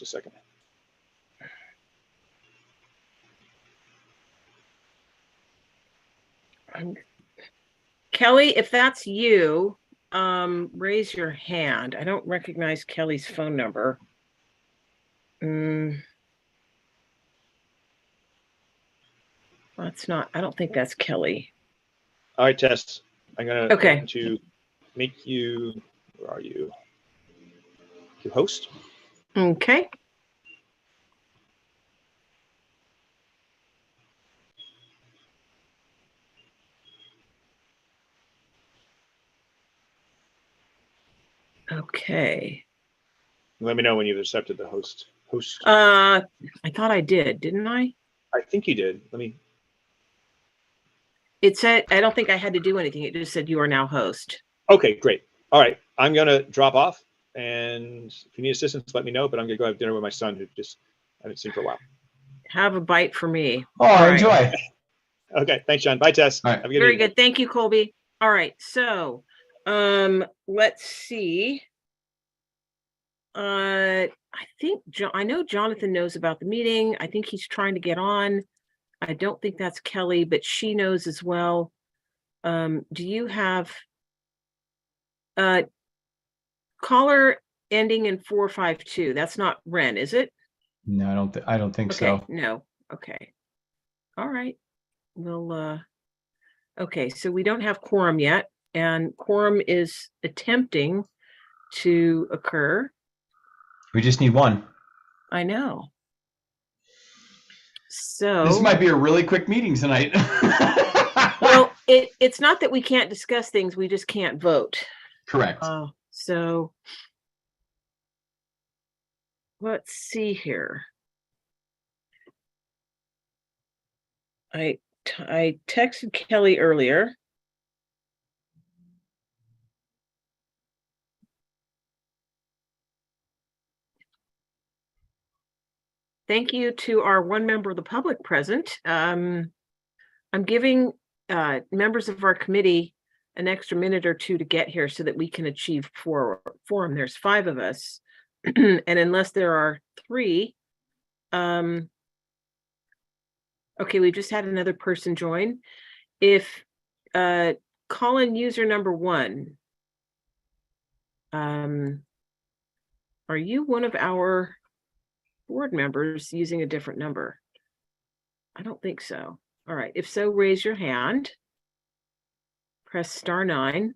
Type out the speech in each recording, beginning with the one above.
a second. Kelly, if that's you, raise your hand. I don't recognize Kelly's phone number. That's not, I don't think that's Kelly. All right, Tess, I'm going to make you, where are you? You host. Okay. Okay. Let me know when you've accepted the host. I thought I did, didn't I? I think you did. It said, I don't think I had to do anything. It just said you are now host. Okay, great. All right. I'm going to drop off. And if you need assistance, let me know. But I'm going to go have dinner with my son, who just I haven't seen for a while. Have a bite for me. Oh, All enjoy. Right. Okay. Thanks, John. Bye, Tess. All right. Have a good Very evening. good. Thank you, Colby. All right. So let's see. I think I know Jonathan knows about the meeting. I think he's trying to get on. I don't think that's Kelly, but she knows as well. Do you have caller ending in 452? That's not Ren, is it? No, I don't think so. No. Okay. All right. We'll okay, so we don't have quorum yet, and quorum is attempting to occur. We just need one. I know. So this might be a really quick meeting tonight. Well, it's not that we can't discuss things, we just can't vote. Correct. So let's see here. I texted Kelly earlier. Thank you to our one member of the public present. I'm giving members of our committee an extra minute or two to get here so that we can achieve quorum. There's 5 of us. And unless there are 3, okay, we just had another person join. If call-in user number 1, are you one of our board members using a different number? I don't think so. All right, if so, raise your hand. Press star 9.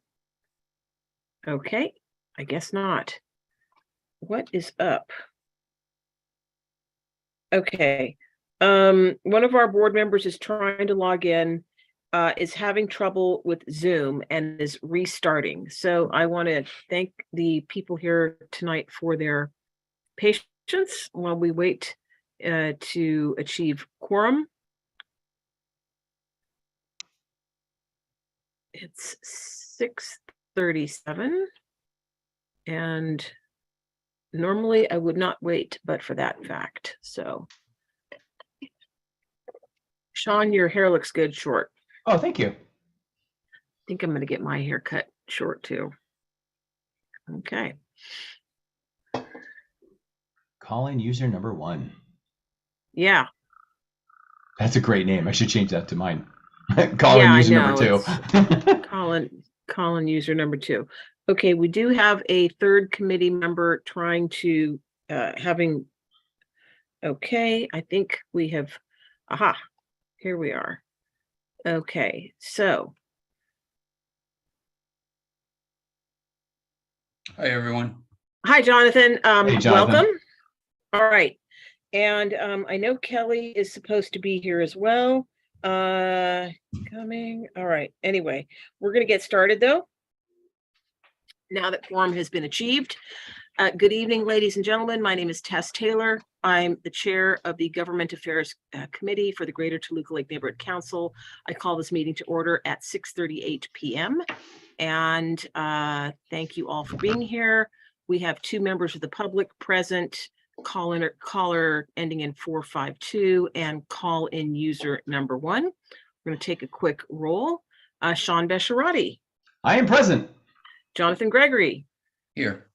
Okay, I guess not. What is up? Okay, one of our board members is trying to log in, is having trouble with Zoom and is restarting. So I want to thank the people here tonight for their patience while we wait to achieve quorum. It's 6:37, and normally I would not wait, but for that fact. So, Sean, your hair looks good short. Oh, thank you. I think I'm going to get my hair cut short too. Okay. Call-in user number 1. Yeah. That's a great name. I should change that to mine. Call-in user number 2. Call-in user number 2. Okay, we do have a third committee member trying to okay, I think we have, here we are. Okay, so. Hi, everyone. Hi, Jonathan. Hey, Jonathan. Welcome. All right. And I know Kelly is supposed to be here as well. Coming. All right. Anyway, we're going to get started, though, now that quorum has been achieved. Good evening, ladies and gentlemen. My name is Tess Taylor. I'm the chair of the Government Affairs Committee for the Greater Toluca Lake Neighborhood Council. I call this meeting to order at 6:38 p.m. And thank you all for being here. We have 2 members of the public present, caller ending in 452 and call-in user number 1. We're going to take a quick roll. Sean Besharati. I am present. Jonathan Gregory. Here.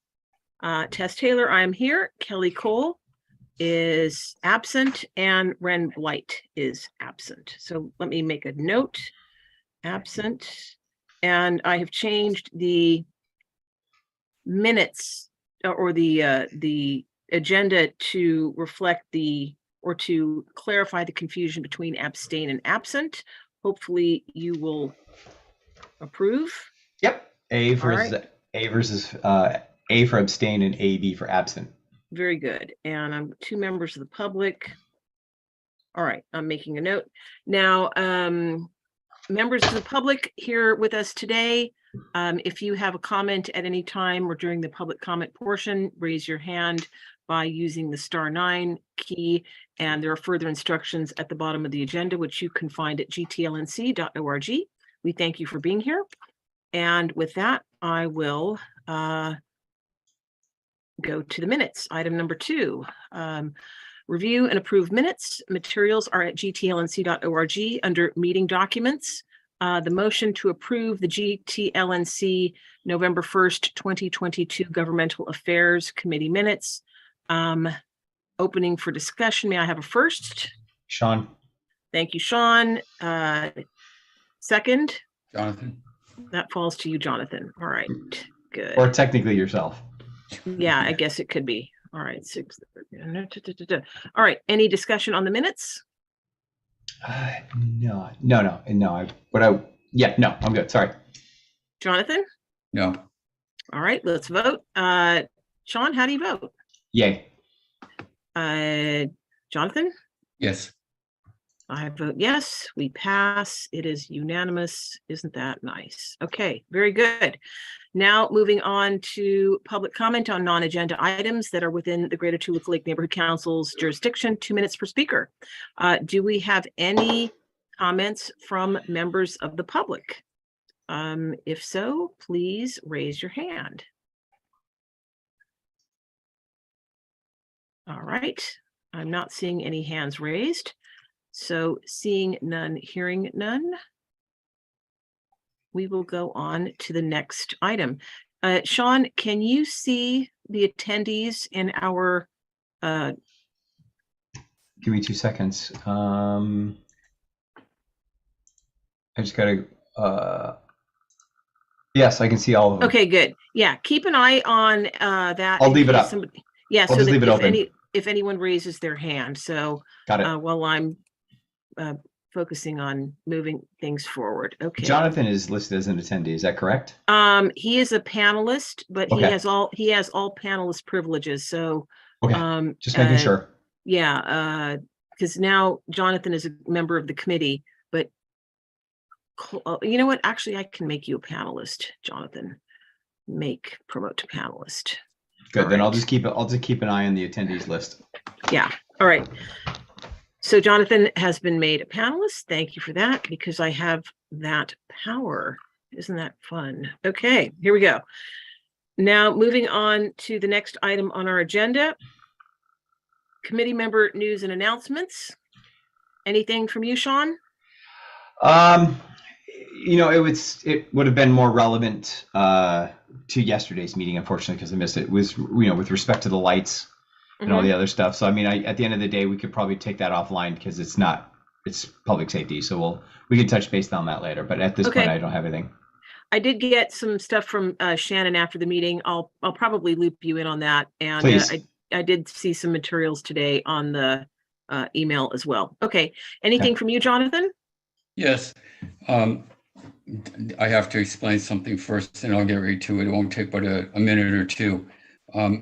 Tess Taylor, I am here. Kelly Cole. is absent and Ren Blight is absent. So let me make a note, absent. And I have changed the minutes or the agenda to reflect or to clarify the confusion between abstain and absent. Hopefully you will approve. Yep. A for right. A for abstain and AB for absent. Very good. And I'm 2 members of the public. All right, I'm making a note. Now, members of the public here with us today, if you have a comment at any time or during the public comment portion, raise your hand by using the *9 key. And there are further instructions at the bottom of the agenda, which you can find at gtlnc.org. We thank you for being here. And with that, I will go to the minutes. Item number 2, review and approve minutes. Materials are at gtlnc.org under meeting documents. The motion to approve the GTLNC November 1st, 2022 Governmental Affairs Committee minutes. Opening for discussion. May I have a first? Sean. Thank you, Sean. Second? Jonathan. That falls to you, Jonathan. All right, good. Or technically yourself. Yeah, I guess it could be. All right, 6. All right, any discussion on the minutes? No. I'm good. Sorry. Jonathan? No. All right, let's vote. Sean, how do you vote? Yay. Jonathan? Yes. I vote yes. We pass. It is unanimous. Isn't that nice? Okay, very good. Now moving on to public comment on non-agenda items that are within the Greater Toluca Lake Neighborhood Council's jurisdiction. 2 minutes per speaker. Do we have any comments from members of the public? If so, please raise your hand. All right, I'm not seeing any hands raised. So seeing none, hearing none, we will go on to the next item. Sean, can you see the attendees in our? Give me 2 seconds. I just gotta. Yes, I can see all of them. Okay, good. Yeah, keep an eye on that. I'll leave it up. Yeah, I'll so just that leave it open. if anyone raises their hand. So Got it. while I'm focusing on moving things forward. Okay. Jonathan is listed as an attendee. Is that correct? He is a panelist, but Okay. he has all panelist privileges. So Okay. Just making sure. Yeah, because now Jonathan is a member of the committee, but you know what? Actually, I can make you a panelist, Jonathan. Promote to panelist. Good. All then right. I'll just keep an eye on the attendees list. Yeah. All right. So Jonathan has been made a panelist. Thank you for that, because I have that power. Isn't that fun? Okay, here we go. Now moving on to the next item on our agenda. Committee member news and announcements. Anything from you, Sean? It would have been more relevant to yesterday's meeting, unfortunately, because I missed it. It was, with respect to the lights and all the other stuff. So, at the end of the day, we could probably take that offline because it's public safety. So we can touch base on that later. But at this point, I don't have anything. I did get some stuff from Shannon after the meeting. I'll probably loop you in on that. And I did see some materials today on the email as well. Okay. Anything from you, Jonathan? Yes. I have to explain something first, and I'll get right to it. It won't take but a minute or two.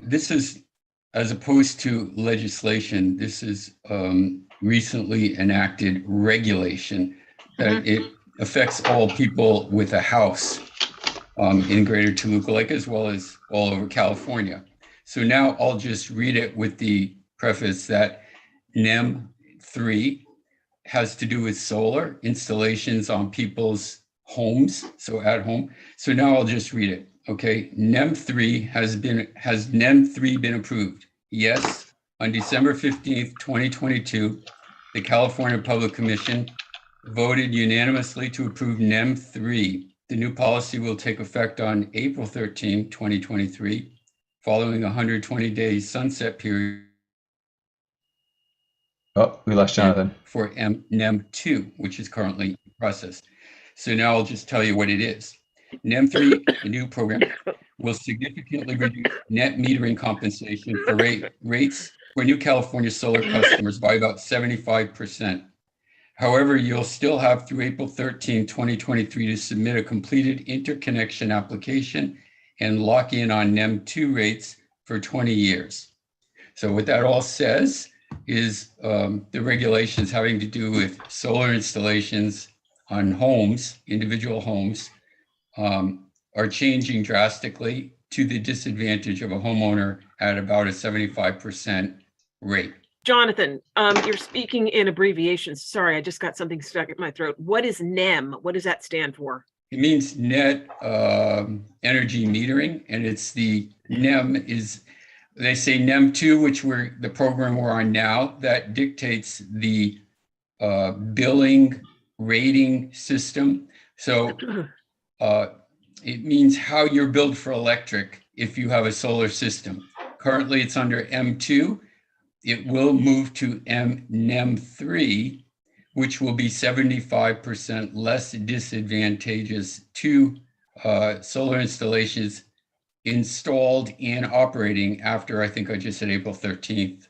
This is, as opposed to legislation, this is recently enacted regulation that it affects all people with a house in Greater Toluca Lake, as well as all over California. So now I'll just read it with the preface that NEM 3 has to do with solar installations on people's homes, so at home. So now I'll just read it. Okay, NEM 3 has NEM 3 been approved? Yes, on December 15th, 2022, the California Public Commission voted unanimously to approve NEM 3. The new policy will take effect on April 13, 2023, following a 120-day sunset period Oh, we lost Jonathan. For NEM2, which is currently in process. So now I'll just tell you what it is. NEM3, the new program, will significantly reduce net metering compensation for rates for new California solar customers by about 75%. However, you'll still have through April 13, 2023 to submit a completed interconnection application and lock in on NEM2 rates for 20 years. So what that all says is the regulations having to do with solar installations on homes, individual homes, are changing drastically to the disadvantage of a homeowner at about a 75% rate. Jonathan, you're speaking in abbreviations. Sorry, I just got something stuck in my throat. What is NEM? What does that stand for? It means net energy metering, and it's the NEM is, they say NEM2, which we're the program we're on now, that dictates the billing rating system. So it means how you're billed for electric if you have a solar system. Currently, it's under M2. It will move to NEM3, which will be 75% less disadvantageous to solar installations installed and operating after, I think I just said April 13th,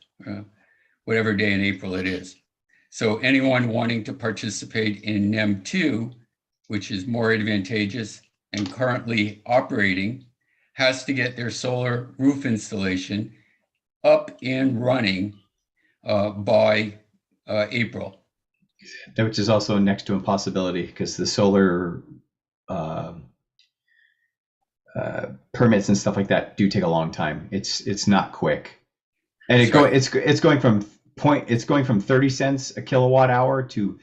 whatever day in April it is. So anyone wanting to participate in NEM2, which is more advantageous and currently operating, has to get their solar roof installation up and running by April. Which is also next to impossibility because the solar permits and stuff like that do take a long time. It's not quick, and it's going from 30 cents a kilowatt hour to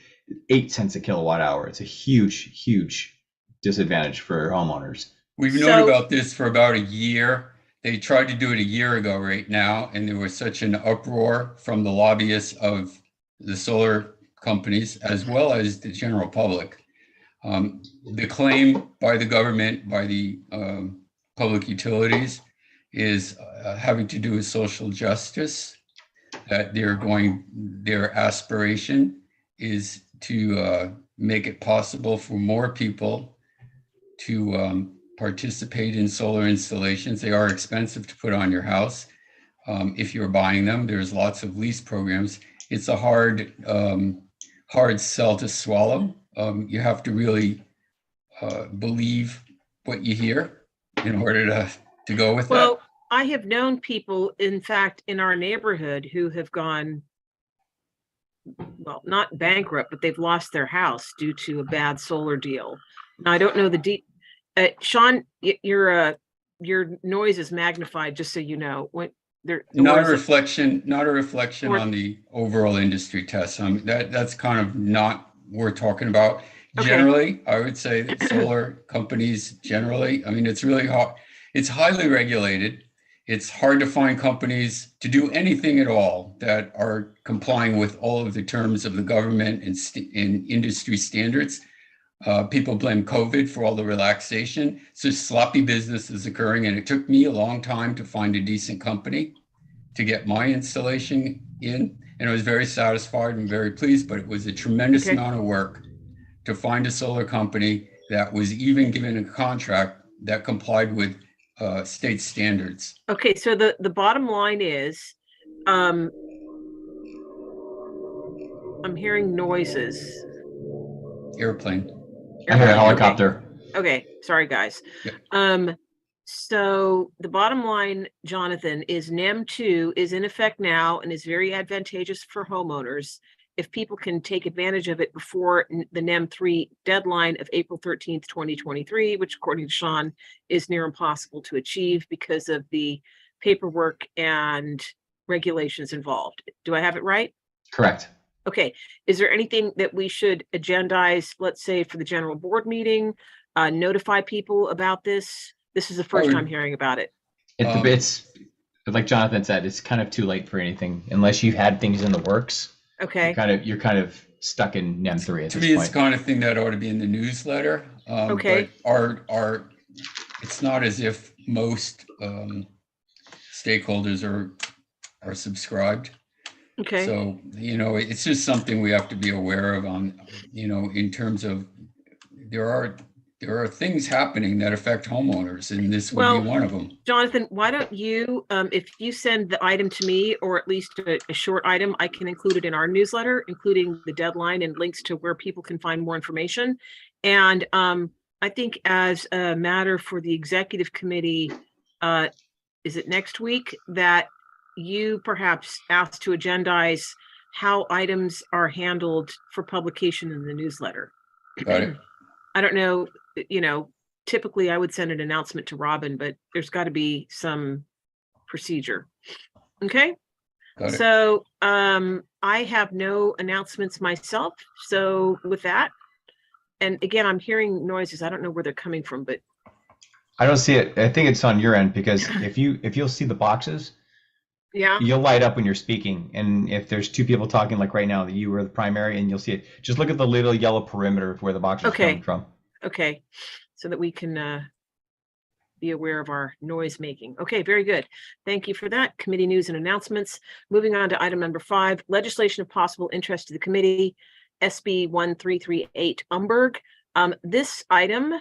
8 cents a kilowatt hour. It's a huge disadvantage for homeowners. We've known about this for about a year. They tried to do it a year ago right now, and there was such an uproar from the lobbyists of the solar companies as well as the general public. The claim by the government, by the public utilities, is having to do with social justice, that their aspiration is to make it possible for more people to participate in solar installations. They are expensive to put on your house. If you're buying them, there's lots of lease programs. It's a hard sell to swallow. You have to really believe what you hear in order to go with that. Well, I have known people, in fact, in our neighborhood who have gone, well, not bankrupt, but they've lost their house due to a bad solar deal. Now, I don't know the deep. Sean, your noise is magnified, just so you know. Not a reflection on the overall industry test. That's kind of not what we're talking about. Okay. Generally, I would say that solar companies generally, I mean, it's really hard. It's highly regulated. It's hard to find companies to do anything at all that are complying with all of the terms of the government and industry standards. People blame COVID for all the relaxation. So sloppy business is occurring, and it took me a long time to find a decent company to get my installation in, and I was very satisfied and very pleased, but it was a tremendous amount of work to find a solar company that was even given a contract that complied with state standards. Okay, so the bottom line is, I'm hearing noises. Airplane. I hear a helicopter. Okay, sorry guys. Yeah. So the bottom line, Jonathan, is NEM2 is in effect now and is very advantageous for homeowners if people can take advantage of it before the NEM3 deadline of April 13th, 2023, which according to Sean is near impossible to achieve because of the paperwork and regulations involved. Do I have it right? Correct. Okay. Is there anything that we should agendize, let's say for the general board meeting, notify people about this? This is the first time hearing about it. It's like Jonathan said, it's kind of too late for anything unless you've had things in the works. Okay. You're kind of stuck in NEM 3 at this point. To me, it's the kind of thing that ought to be in the newsletter. Okay. But it's not as if most stakeholders are subscribed. Okay. So, it's just something we have to be aware of on, in terms of there are things happening that affect homeowners, and this would be Well, one of them. Jonathan, why don't you, if you send the item to me, or at least a short item, I can include it in our newsletter, including the deadline and links to where people can find more information. And I think as a matter for the executive committee, is it next week that you perhaps ask to agendize how items are handled for publication in the newsletter? Got it. I don't know, typically I would send an announcement to Robin, but there's got to be some procedure. Okay. Got it. So I have no announcements myself. So with that, and again, I'm hearing noises. I don't know where they're coming from, but I don't see it. I think it's on your end, because if you'll see the boxes, yeah. you'll light up when you're speaking. And if there's two people talking, like right now, that you were the primary, and you'll see it. Just look at the little yellow perimeter of where the boxes are coming from. Okay. So that we can be aware of our noise making. Okay, very good. Thank you for that. Committee news and announcements. Moving on to item number 5, legislation of possible interest to the committee, SB 1338 Umberg. This item,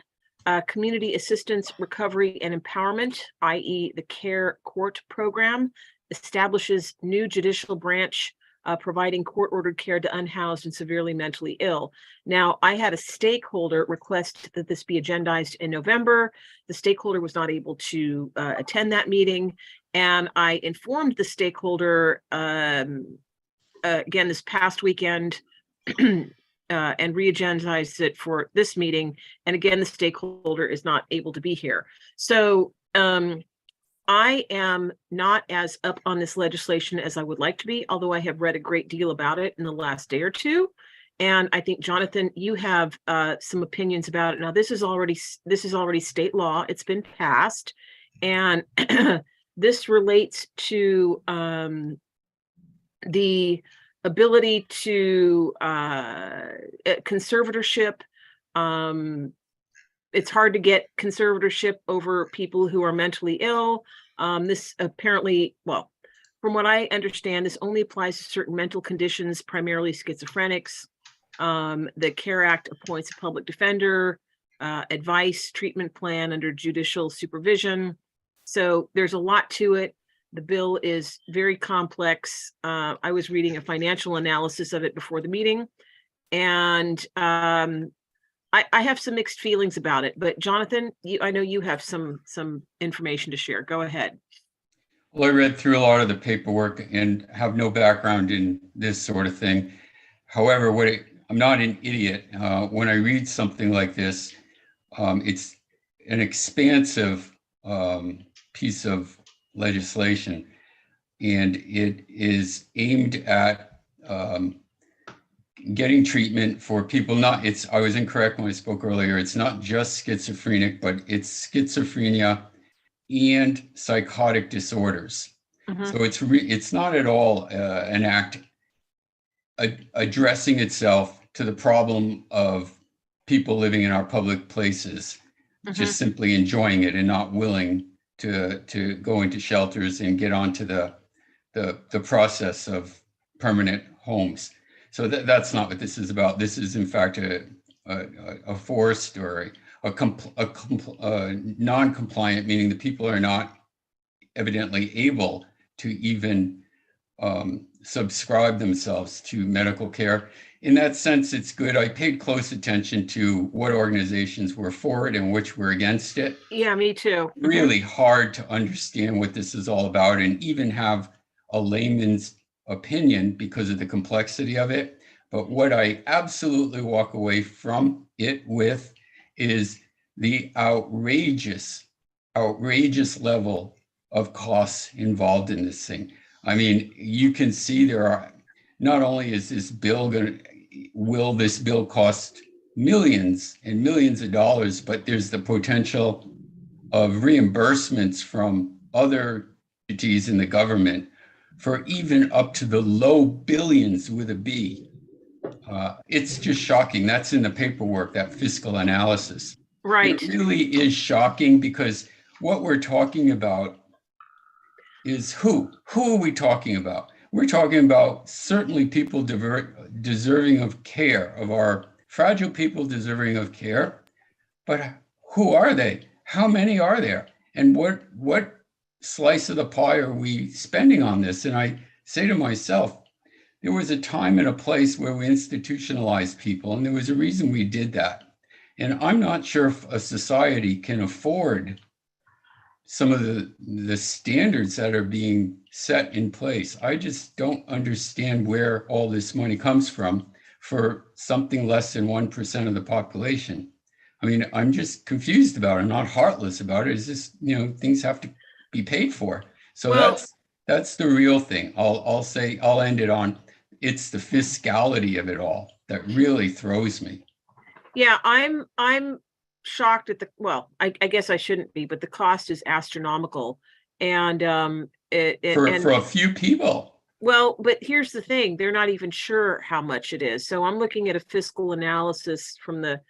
Community Assistance, Recovery, and Empowerment, i.e. the CARE Court Program, establishes new judicial branch providing court-ordered care to unhoused and severely mentally ill. Now, I had a stakeholder request that this be agendized in November. The stakeholder was not able to attend that meeting, and I informed the stakeholder again this past weekend and re-agendized it for this meeting. And again, the stakeholder is not able to be here. So I am not as up on this legislation as I would like to be, although I have read a great deal about it in the last day or two. And I think, Jonathan, you have some opinions about it. Now, this is already state law. It's been passed. And this relates to the ability to conservatorship. It's hard to get conservatorship over people who are mentally ill. This apparently, well, from what I understand, this only applies to certain mental conditions, primarily schizophrenics. The CARE Act appoints a public defender, advice, treatment plan under judicial supervision. So there's a lot to it. The bill is very complex. I was reading a financial analysis of it before the meeting, and I have some mixed feelings about it, but Jonathan, I know you have some information to share. Go ahead. Well, I read through a lot of the paperwork and have no background in this sort of thing. However, I'm not an idiot. When I read something like this, it's an expansive piece of legislation, and it is aimed at getting treatment for people. I was incorrect when I spoke earlier. It's not just schizophrenic, but it's schizophrenia and psychotic disorders. Mhm. So it's not at all an act addressing itself to the problem of people living in our public places, just simply enjoying it and not willing to go into shelters and get onto the process of permanent homes. So that's not what this is about. This is, in fact, a forced or a non-compliant, meaning the people are not evidently able to even subscribe themselves to medical care. In that sense, it's good. I paid close attention to what organizations were for it and which were against it. Yeah, me too. Really hard to understand what this is all about and even have a layman's opinion because of the complexity of it. But what I absolutely walk away from it with is the outrageous level of costs involved in this thing. I mean, you can see there are, not only is this bill will this bill cost millions and millions of dollars, but there's the potential of reimbursements from other entities in the government for even up to the low billions with a B. It's just shocking. That's in the paperwork, that fiscal analysis. Right. It really is shocking because what we're talking about is who? Who are we talking about? we're talking about certainly people deserving of care, of our fragile people deserving of care. But who are they? How many are there? And what slice of the pie are we spending on this? And I say to myself, there was a time and a place where we institutionalized people, and there was a reason we did that. And I'm not sure if a society can afford some of the standards that are being set in place. I just don't understand where all this money comes from for something less than 1% of the population. I mean, I'm just confused about it. I'm not heartless about it. It's just, things have to be paid for. So Well, that's the real thing. I'll end it on, it's the fiscality of it all that really throws me. yeah, I'm shocked at I guess I shouldn't be, but the cost is astronomical. And For a few people. well, but here's the thing, they're not even sure how much it is. So I'm looking at a fiscal analysis from the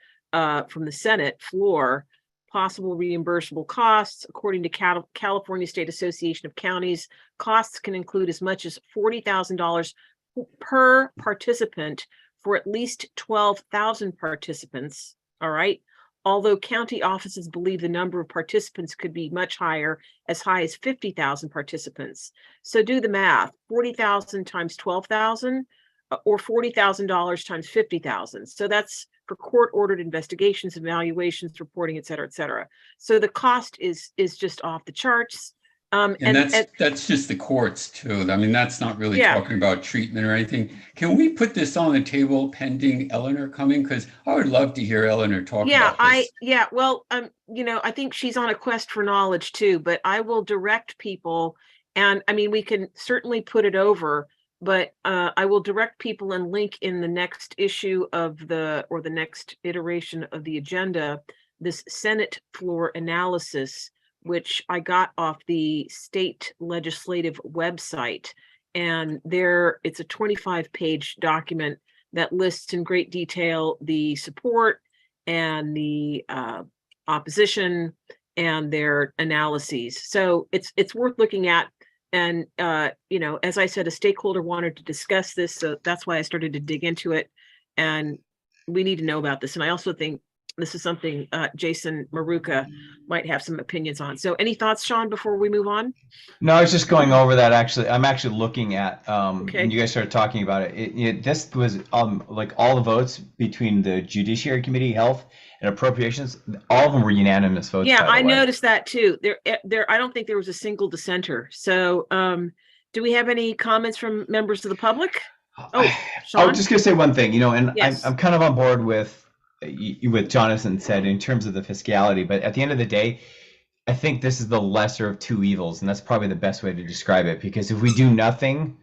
Senate floor. Possible reimbursable costs, according to California State Association of Counties, costs can include as much as $40,000 per participant for at least 12,000 participants. All right. Although county offices believe the number of participants could be much higher, as high as 50,000 participants. So do the math, 40,000 times 12,000 or $40,000 times 50,000. So that's for court-ordered investigations, evaluations, reporting, et cetera, et cetera. So the cost is just off the charts. And that's just the courts too. I mean, that's not really Yeah. talking about treatment or anything. Can we put this on the table pending Eleanor coming? Because I would love to hear Eleanor talk about this. Well, I think she's on a quest for knowledge too, but I will direct people, and I mean, we can certainly put it over, but I will direct people and link in the next issue of the next iteration of the agenda, this Senate floor analysis, which I got off the state legislative website. And it's a 25-page document that lists in great detail the support and the opposition and their analyses. So it's worth looking at. And, as I said, a stakeholder wanted to discuss this, so that's why I started to dig into it. And we need to know about this. And I also think this is something Jason Maruka might have some opinions on. So any thoughts, Sean, before we move on? No, I was just going over that. Actually, I'm actually looking at Okay. when you guys started talking about it. This was like all the votes between the Judiciary Committee, Health, and Appropriations. All of them were unanimous votes. Yeah, by the I way. noticed that too. There. I don't think there was a single dissenter. So, do we have any comments from members of the public? Oh, I Sean? was just gonna say one thing, and Yes. I'm kind of on board with Jonathan said in terms of the fiscality, but at the end of the day, I think this is the lesser of two evils, and that's probably the best way to describe it. Because if we do nothing,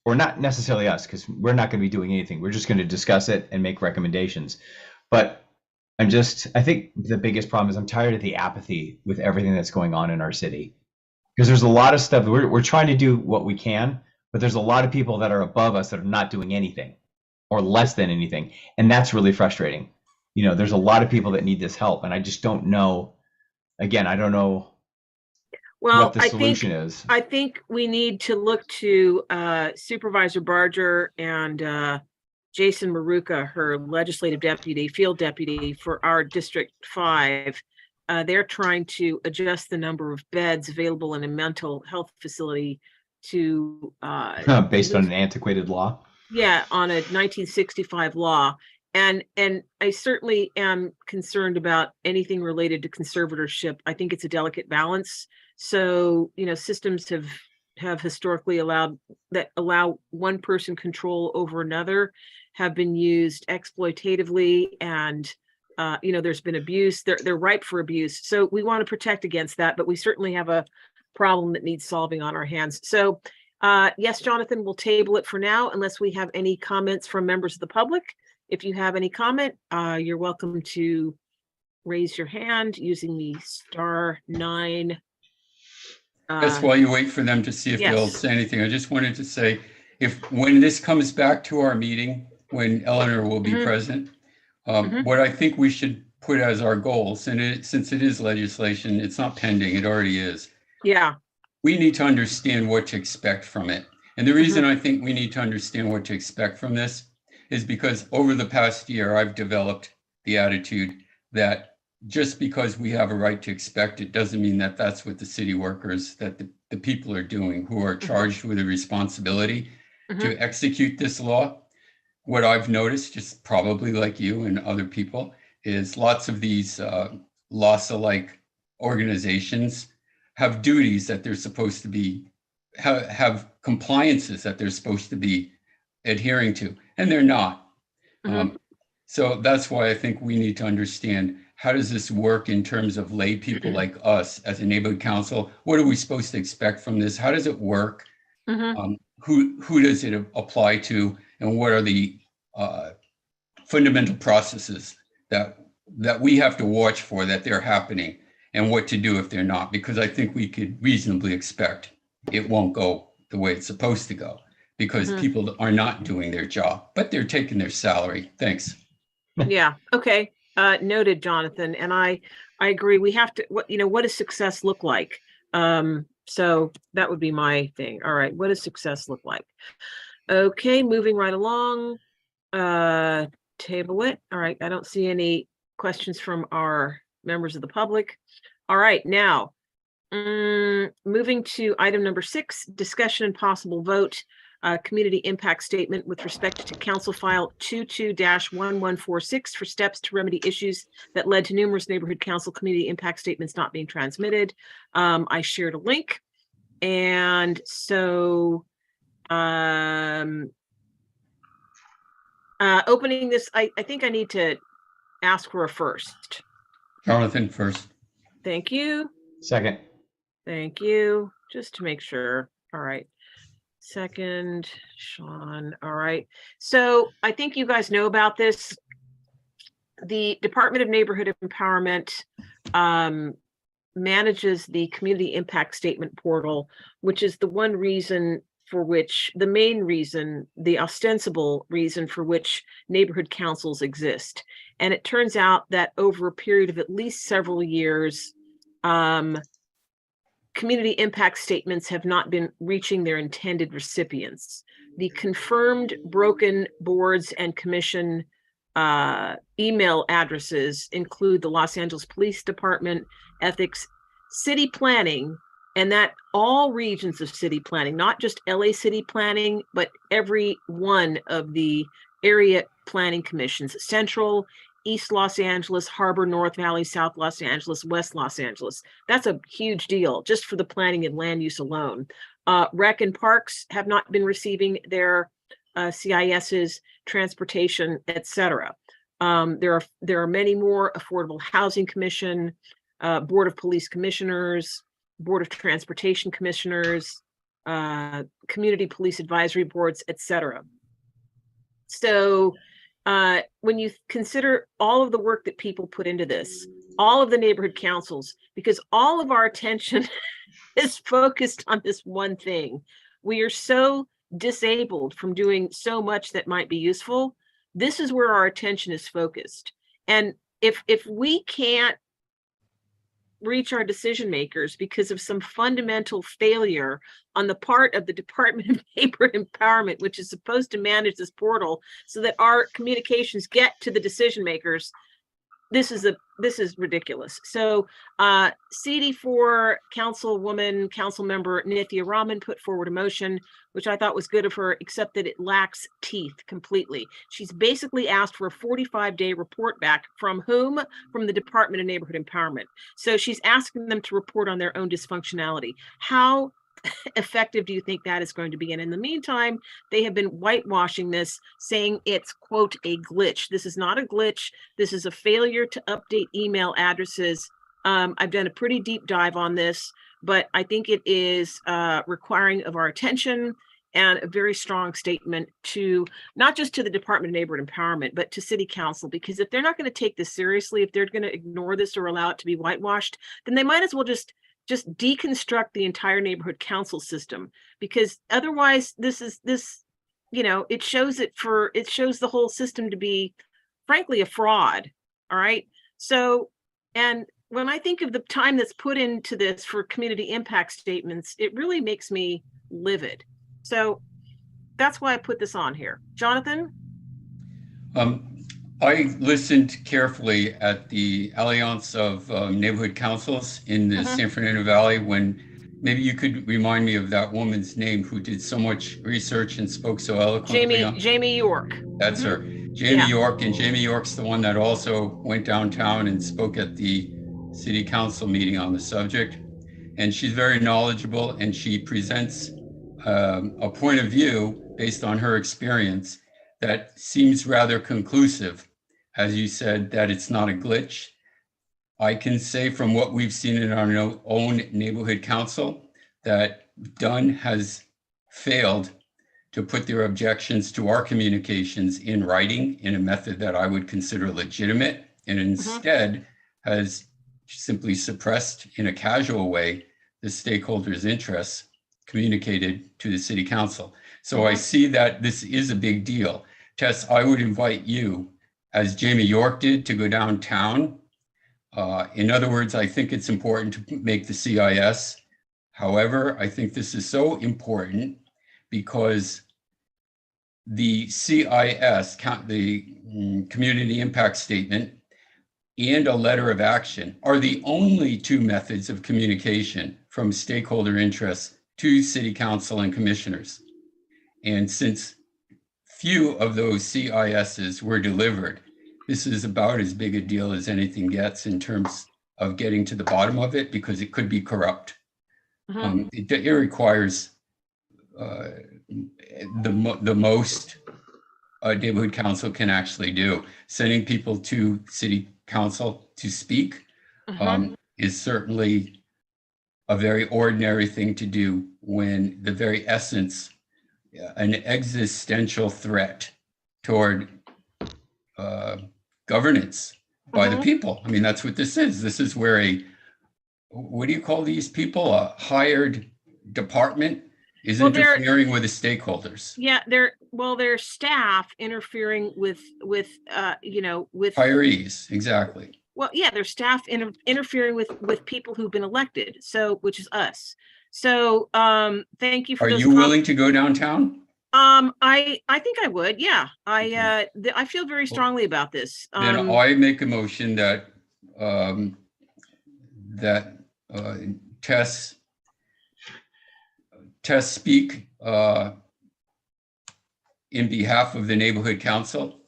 or not necessarily us, because we're not going to be doing anything. We're just going to discuss it and make recommendations. But I think the biggest problem is I'm tired of the apathy with everything that's going on in our city. Because there's a lot of stuff, we're trying to do what we can, but there's a lot of people that are above us that are not doing anything or less than anything. And that's really frustrating. There's a lot of people that need this help, and I just don't know. Again, I don't know what the solution is. I think we need to look to Supervisor Barger and Jason Maruka, her legislative deputy, field deputy for our District 5. They're trying to adjust the number of beds available in a mental health facility to based on an antiquated law. Yeah, on a 1965 law. And I certainly am concerned about anything related to conservatorship. I think it's a delicate balance. So, systems have historically allow one person control over another have been used exploitatively, and there's been abuse. They're ripe for abuse. So we want to protect against that, but we certainly have a problem that needs solving on our hands. So yes, Jonathan, we'll table it for now unless we have any comments from members of the public. If you have any comment, you're welcome to raise your hand using the *9. That's while you wait for them to see if yes. they'll say anything. I just wanted to say, when this comes back to our meeting, when Eleanor will be present, what I think we should put as our goals, and since it is legislation, it's not pending, it already is. Yeah. We need to understand what to expect from it. And the reason I think we need to understand what to expect from this is because over the past year, I've developed the attitude that just because we have a right to expect it doesn't mean that that's what the city workers, that the people are doing who are charged with a responsibility to execute this law. What I've noticed, just probably like you and other people, is lots of these LASA-like organizations have duties that they're supposed to be, have compliances that they're supposed to be adhering to, and they're not. So that's why I think we need to understand, how does this work in terms of lay people like us as a neighborhood council? What are we supposed to expect from this? How does it work? Who does it apply to? And what are the fundamental processes that we have to watch for, that they're happening, and what to do if they're not? Because I think we could reasonably expect it won't go the way it's supposed to go, because people are not doing their job, but they're taking their salary. Thanks. Yeah. Okay. Noted, Jonathan. And I agree. We have to, what does success look like? So that would be my thing. All right. What does success look like? Okay. Moving right along. Table it. All right. I don't see any questions from our members of the public. All right. Now, moving to item number 6, discussion and possible vote. Community impact statement with respect to Council File 22-1146 for steps to remedy issues that led to numerous neighborhood council community impact statements not being transmitted. I shared a link, and so opening this, I think I need to ask for a first. Jonathan first. Thank you. Second. Thank you. Just to make sure. All right. Second, Sean. All right. So I think you guys know about this. The Department of Neighborhood Empowerment manages the community impact statement portal, which is the one reason for which, the main reason, the ostensible reason for which neighborhood councils exist. And it turns out that over a period of at least several years, community impact statements have not been reaching their intended recipients. The confirmed broken boards and commission email addresses include the Los Angeles Police Department, Ethics, City Planning, and that all regions of city planning, not just LA City Planning, but every one of the area planning commissions, Central, East Los Angeles, Harbor, North Valley, South Los Angeles, West Los Angeles. That's a huge deal just for the planning and land use alone. Rec and parks have not been receiving their CISs, transportation, etc. There are many more: Affordable Housing Commission, Board of Police Commissioners, Board of Transportation Commissioners, Community Police Advisory Boards, etc. So when you consider all of the work that people put into this, all of the neighborhood councils, because all of our attention is focused on this one thing, we are so disabled from doing so much that might be useful. This is where our attention is focused. And if we can't reach our decision makers because of some fundamental failure on the part of the Department of Neighborhood Empowerment, which is supposed to manage this portal so that our communications get to the decision makers, this is ridiculous. So CD4 council member Nithya Raman put forward a motion, which I thought was good of her, except that it lacks teeth completely. She's basically asked for a 45-day report back from whom? From the Department of Neighborhood Empowerment. So she's asking them to report on their own dysfunctionality. How effective do you think that is going to be? And in the meantime, they have been whitewashing this, saying it's, quote, a glitch. This is not a glitch. This is a failure to update email addresses. I've done a pretty deep dive on this, but I think it is requiring of our attention and a very strong statement to not just to the Department of Neighborhood Empowerment, but to City Council, because if they're not going to take this seriously, if they're going to ignore this or allow it to be whitewashed, then they might as well just deconstruct the entire neighborhood council system, because otherwise it shows the whole system to be, frankly, a fraud. All right. So, and when I think of the time that's put into this for community impact statements, it really makes me livid. So that's why I put this on here. Jonathan? I listened carefully at the Alliance of Neighborhood Councils in the San Fernando Valley when maybe you could remind me of that woman's name who did so much research and spoke so eloquently. Jamie York. That's her. Jamie York, and Jamie York's the one that also went downtown and spoke at the city council meeting on the subject. And she's very knowledgeable, and she presents a point of view based on her experience that seems rather conclusive. As you said, that it's not a glitch. I can say from what we've seen in our own neighborhood council that Dunn has failed to put their objections to our communications in writing in a method that I would consider legitimate, and instead has simply suppressed in a casual way the stakeholders' interests communicated to the city council. So I see that this is a big deal. Tess, I would invite you, as Jamie York did, to go downtown. In other words, I think it's important to make the CIS. However, I think this is so important because the CIS, the Community Impact Statement, and a letter of action are the only two methods of communication from stakeholder interests to city council and commissioners. And since few of those CISs were delivered, this is about as big a deal as anything gets in terms of getting to the bottom of it, because it could be corrupt. It requires the most a neighborhood council can actually do. Sending people to city council to speak is certainly a very ordinary thing to do when the very essence, an existential threat toward governance by the people. I mean, that's what this is. This is where what do you call these people? A hired department is interfering with the stakeholders. Yeah, their staff interfering with hirees, exactly. Well, yeah, their staff interfering with people who've been elected, so which is us. So thank you for those. Are you willing to go downtown? I think I would. Yeah, I feel very strongly about this. Then I make a motion that Tess speak in behalf of the neighborhood council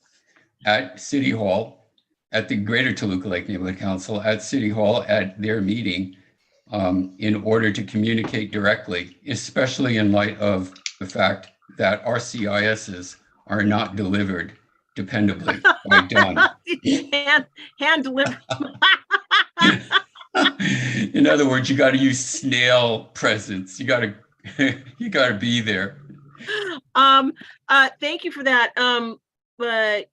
at City Hall, at the Greater Toluca Lake Neighborhood Council at City Hall at their meeting, in order to communicate directly, especially in light of the fact that our CISs are not delivered dependably by Dunn. hand delivered. In other words, you got to use snail presence. You got to be there. Thank you for that. But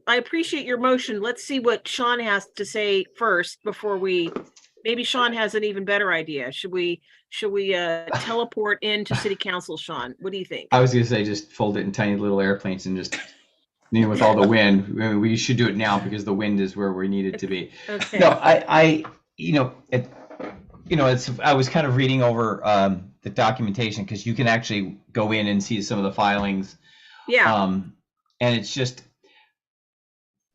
I appreciate your motion. Let's see what Sean has to say first before maybe Sean has an even better idea. Should we teleport into city council, Sean? What do you think? I was going to say, just fold it in tiny little airplanes and just, with all the wind, we should do it now because the wind is where we need it to be. Okay. No, I was kind of reading over the documentation, because you can actually go in and see some of the filings. Yeah. And it's just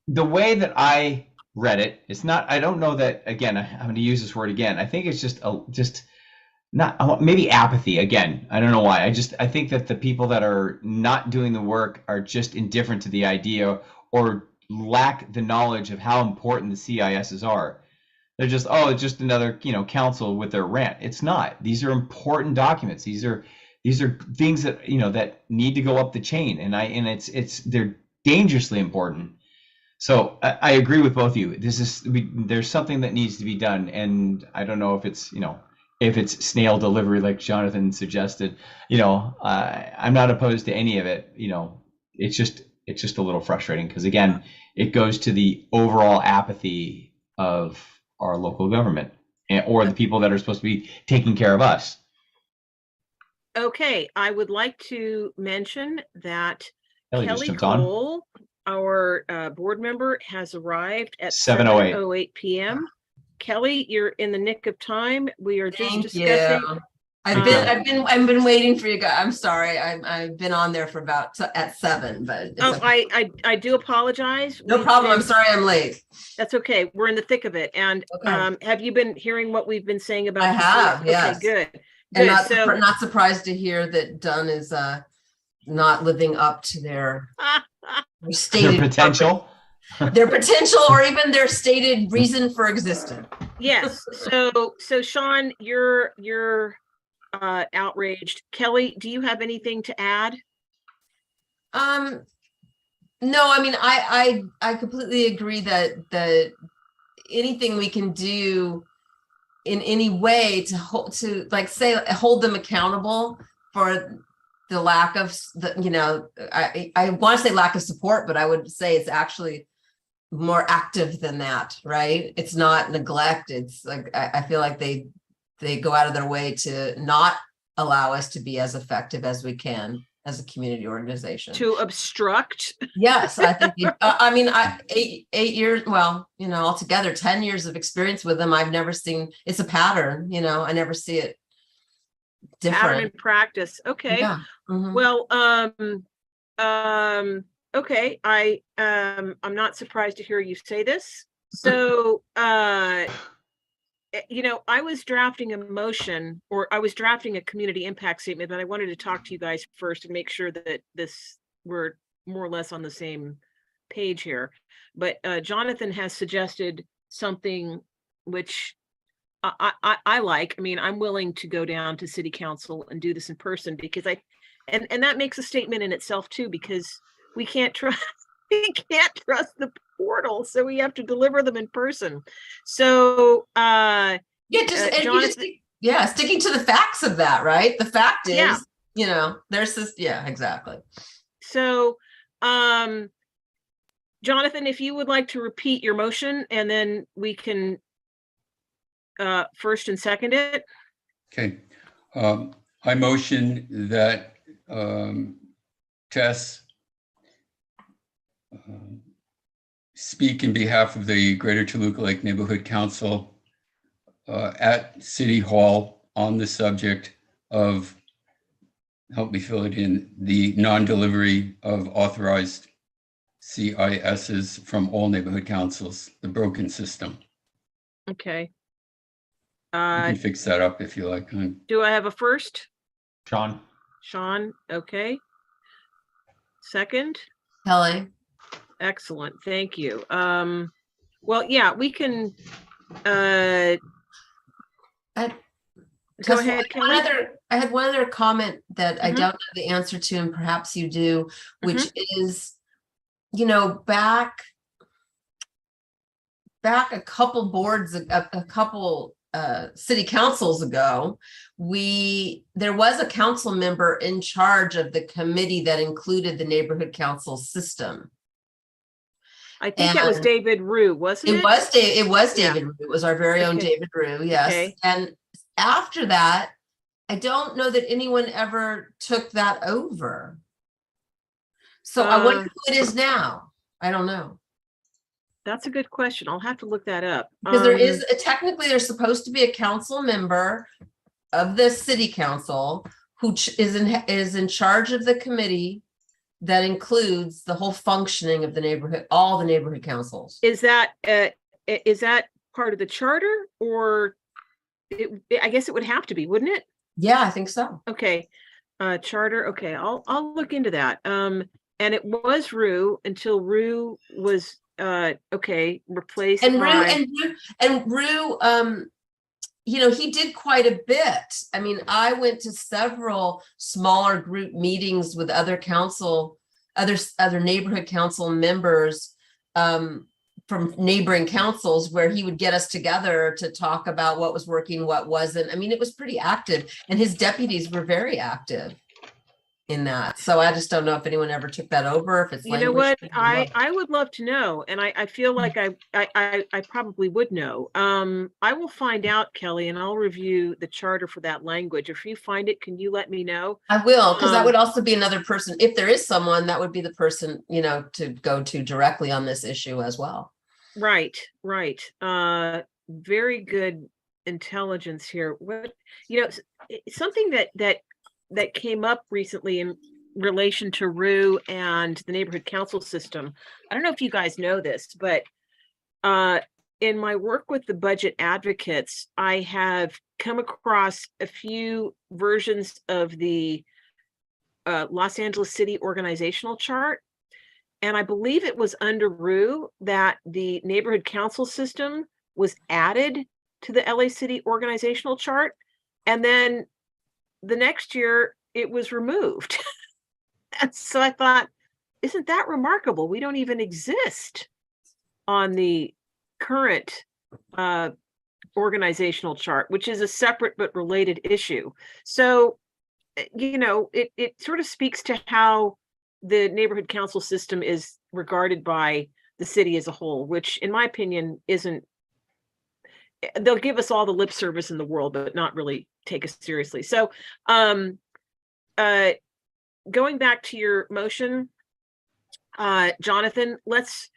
the way that I read it. It's not. I don't know that. Again, I'm going to use this word again. I think it's just not maybe apathy. Again, I don't know why. I think that the people that are not doing the work are just indifferent to the idea or lack the knowledge of how important the CISs are. They're just, it's just another, council with their rant. It's not. These are important documents. These are things that, that need to go up the chain, and they're dangerously important. So I agree with both of you. There's something that needs to be done, and I don't know if it's, if it's snail delivery like Jonathan suggested. I'm not opposed to any of it. It's just a little frustrating because, again, it goes to the overall apathy of our local government or the people that are supposed to be taking care of us. Okay, I would like to mention that Kelly Kelly Cole, our board member, has arrived at 7:08 p.m. Kelly, you're in the nick of time. We are just discussing. I've been waiting for you guys. I'm sorry. I've been on there for about at 7, but it's Oh, okay. I do apologize. No problem. I'm sorry I'm late. That's okay. We're in the thick of it. And Okay. have you been hearing what we've been saying about? I have, Okay, yes. good. And Good. not surprised to hear that Dunn is not living up to their stated Their potential. their potential, or even their stated reason for existence. Yes. So Sean, you're outraged. Kelly, do you have anything to add? No, I mean, I completely agree that anything we can do in any way to hold them accountable for the lack of I want to say lack of support, but I would say it's actually more active than that, right? It's not neglect. It's like I feel like they go out of their way to not allow us to be as effective as we can as a community organization. To obstruct? Yes, I think. I mean, 8 years. Well, altogether 10 years of experience with them. I've never seen. It's a pattern. I never see it different. Pattern in practice. Okay. Yeah. Mm-hmm. Well, okay. I'm not surprised to hear you say this. So, I was drafting a motion, or I was drafting a community impact statement, but I wanted to talk to you guys first and make sure that we're more or less on the same page here. But Jonathan has suggested something which I like. I mean, I'm willing to go down to city council and do this in person because and that makes a statement in itself too, because we can't trust the portal, so we have to deliver them in person. So sticking to the facts of that, right? The fact is, there's this, exactly. So Jonathan, if you would like to repeat your motion, and then we can first and second it. Okay. I motion that Tess speak in behalf of the Greater Toluca Lake Neighborhood Council at City Hall on the subject of, help me fill it in, the non-delivery of authorized CISs from all neighborhood councils, the broken system. Okay. You can fix that up if you like. Do I have a first? Sean. Okay. Second? Kelly. Excellent. Thank you. Well, yeah, we can go ahead, Kelly. I had one other comment that I don't know the answer to, and perhaps you do, which is, back a couple boards, a couple city councils ago, there was a council member in charge of the committee that included the neighborhood council system. I think it was David Rue, wasn't it? It was David Rue. It was our very own David Rue, yes. Okay. And after that, I don't know that anyone ever took that over. So I wonder who it is now. I don't know. That's a good question. I'll have to look that up. Because there is technically there's supposed to be a council member of the city council who is in charge of the committee that includes the whole functioning of the neighborhood, all the neighborhood councils. Is that part of the charter, or I guess it would have to be, wouldn't it? Yeah, I think so. Okay. Charter. Okay. I'll look into that. And it was Rue until Rue was replaced. And Rue, he did quite a bit. I mean, I went to several smaller group meetings with other neighborhood council members from neighboring councils, where he would get us together to talk about what was working, what wasn't. I mean, it was pretty active, and his deputies were very active in that. So I just don't know if anyone ever took that over, if it's what I would love to know, and I feel like I probably would know. I will find out, Kelly, and I'll review the charter for that language. If you find it, can you let me know? I will, because that would also be another person. If there is someone, that would be the person, to go to directly on this issue as well. Right. Very good intelligence here. What, something that came up recently in relation to Rue and the neighborhood council system. I don't know if you guys know this, but in my work with the budget advocates, I have come across a few versions of the Los Angeles City organizational chart. And I believe it was under Rue that the neighborhood council system was added to the LA City organizational chart. And then the next year it was removed. And so I thought, isn't that remarkable? We don't even exist on the current organizational chart, which is a separate but related issue. So, it sort of speaks to how the neighborhood council system is regarded by the city as a whole, which in my opinion isn't, they'll give us all the lip service in the world, but not really take us seriously. So, going back to your motion, Jonathan, let's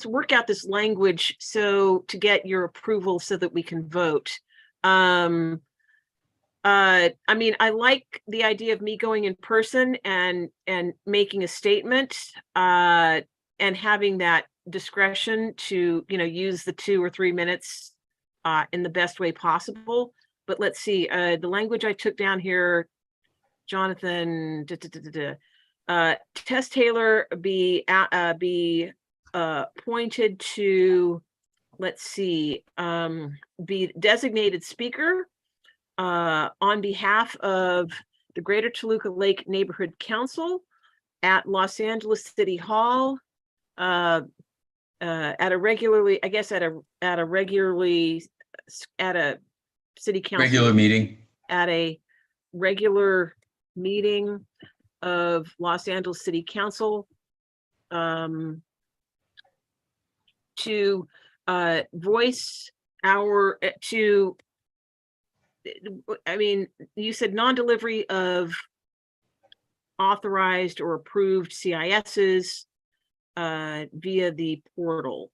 work out this language to get your approval so that we can vote. I mean, I like the idea of me going in person and making a statement, and having that discretion to, use the 2 or 3 minutes in the best way possible. But let's see, the language I took down here, Jonathan, Tess Taylor be appointed to, let's see, be designated speaker on behalf of the Greater Toluca Lake Neighborhood Council at Los Angeles City Hall, at a regularly, I guess at a city council Regular meeting. at a regular meeting of Los Angeles City Council, to voice our, I mean, you said non-delivery of authorized or approved CISs via the portal.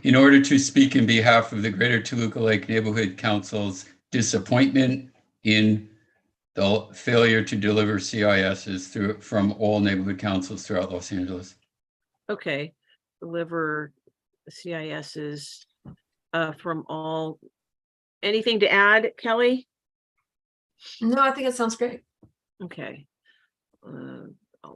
In order to speak in behalf of the Greater Toluca Lake Neighborhood Council's disappointment in the failure to deliver CISs from all neighborhood councils throughout Los Angeles. Okay, deliver CISs from all. Anything to add, Kelly? No, I think it sounds great. Okay.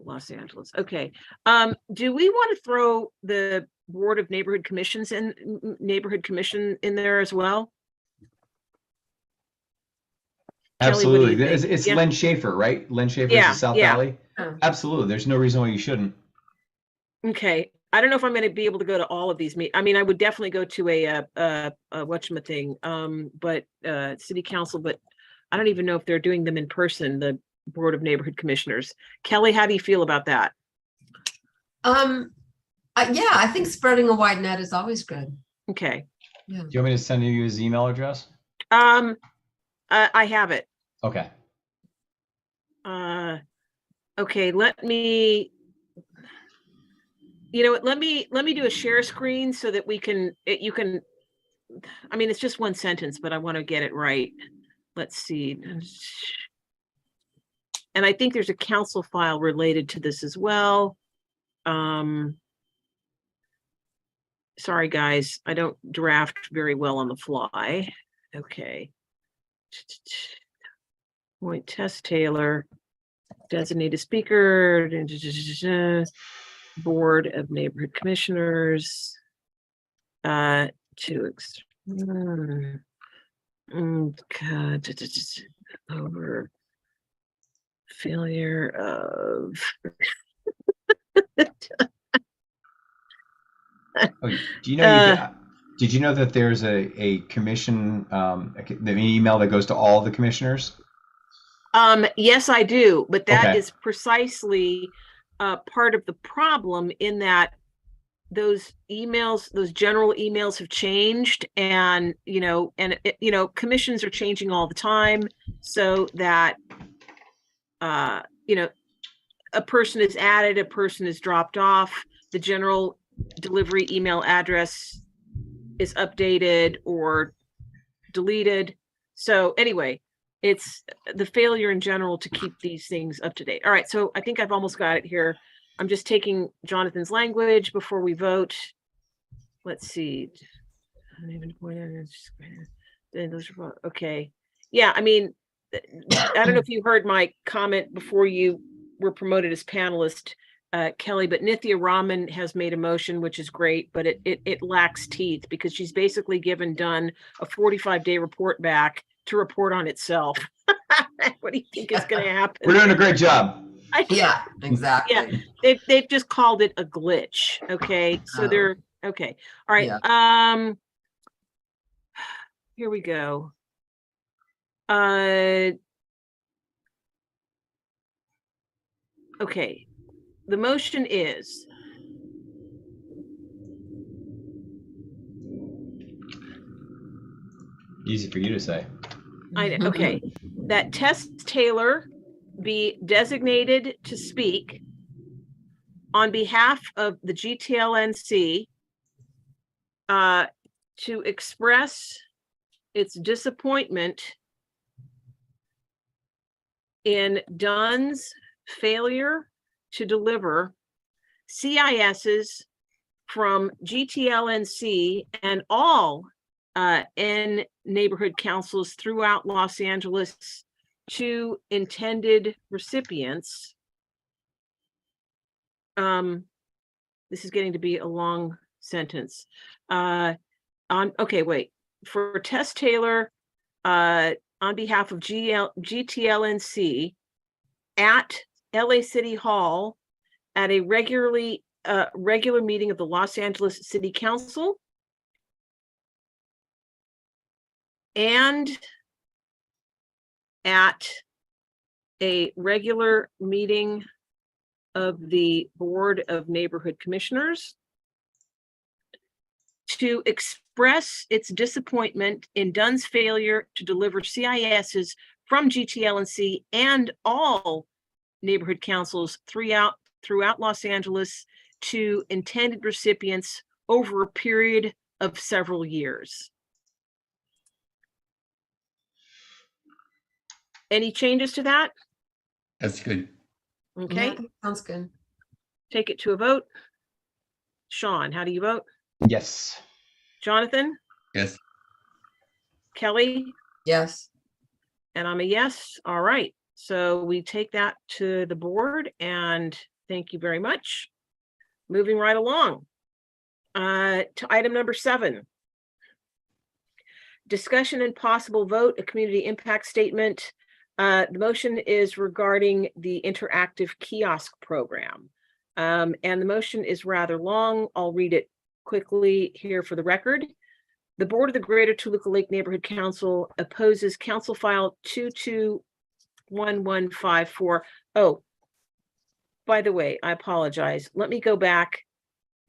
Los Angeles. Okay. Do we want to throw the Board of Neighborhood Commissions and Neighborhood Commission in there as well? Absolutely. Kelly, It's yeah. Len Schaefer, right? Len Schaefer's Yeah, the South yeah. Valley. Oh. Absolutely. There's no reason why you shouldn't. Okay. I don't know if I'm going to be able to go to all of these meetings. I mean, I would definitely go to a whatchamacallit, but city council, but I don't even know if they're doing them in person, the Board of Neighborhood Commissioners. Kelly, how do you feel about that? Yeah, I think spreading a wide net is always good. Okay. Yeah. Do you want me to send you his email address? I have it. Okay. Okay, let me, let me do a share screen so that we can, you can, I mean, it's just one sentence, but I want to get it right. Let's see. And I think there's a council file related to this as well. Sorry, guys, I don't draft very well on the fly. Okay. Point Tess Taylor, designated speaker, Board of Neighborhood Commissioners, over failure of Oh, do you know? Did you know that there's a commission, the email that goes to all the commissioners? Yes, I do, but that Okay. is precisely part of the problem in that those emails, those general emails have changed, and commissions are changing all the time, so that a person is added, a person is dropped off, the general delivery email address is updated or deleted. So anyway, it's the failure in general to keep these things up to date. All right, so I think I've almost got it here. I'm just taking Jonathan's language before we vote. Let's see. Okay. Yeah, I mean, I don't know if you heard my comment before you were promoted as panelist, Kelly, but Nithya Raman has made a motion, which is great, but it lacks teeth because she's basically given Dunn a 45-day report back to report on itself. What do you think is going to happen? We're doing a great job. Yeah, exactly. Yeah. They've just called it a glitch. Okay, so Oh. they're okay. All right. Yeah. Here we go. Okay. The motion is Easy for you to say. okay, that Tess Taylor be designated to speak on behalf of the GTLNC to express its disappointment in Dunn's failure to deliver CISs from GTLNC and all N neighborhood councils throughout Los Angeles to intended recipients. This is getting to be a long sentence. For Tess Taylor, on behalf of GTLNC at LA City Hall at a regular meeting of the Los Angeles City Council and at a regular meeting of the Board of Neighborhood Commissioners to express its disappointment in Dunn's failure to deliver CISs from GTLNC and all neighborhood councils throughout Los Angeles to intended recipients over a period of several years. Any changes to that? That's good. Okay, Yeah, sounds good. take it to a vote. Sean, how do you vote? Yes. Jonathan? Yes. Kelly? Yes. And I'm a yes. All right. So we take that to the board and thank you very much. Moving right along to item number 7. Discussion and possible vote, a community impact statement. The motion is regarding the interactive kiosk program. And the motion is rather long. I'll read it quickly here for the record. The Board of the Greater Toluca Lake Neighborhood Council opposes Council File 221154. Oh, by the way, I apologize. Let me go back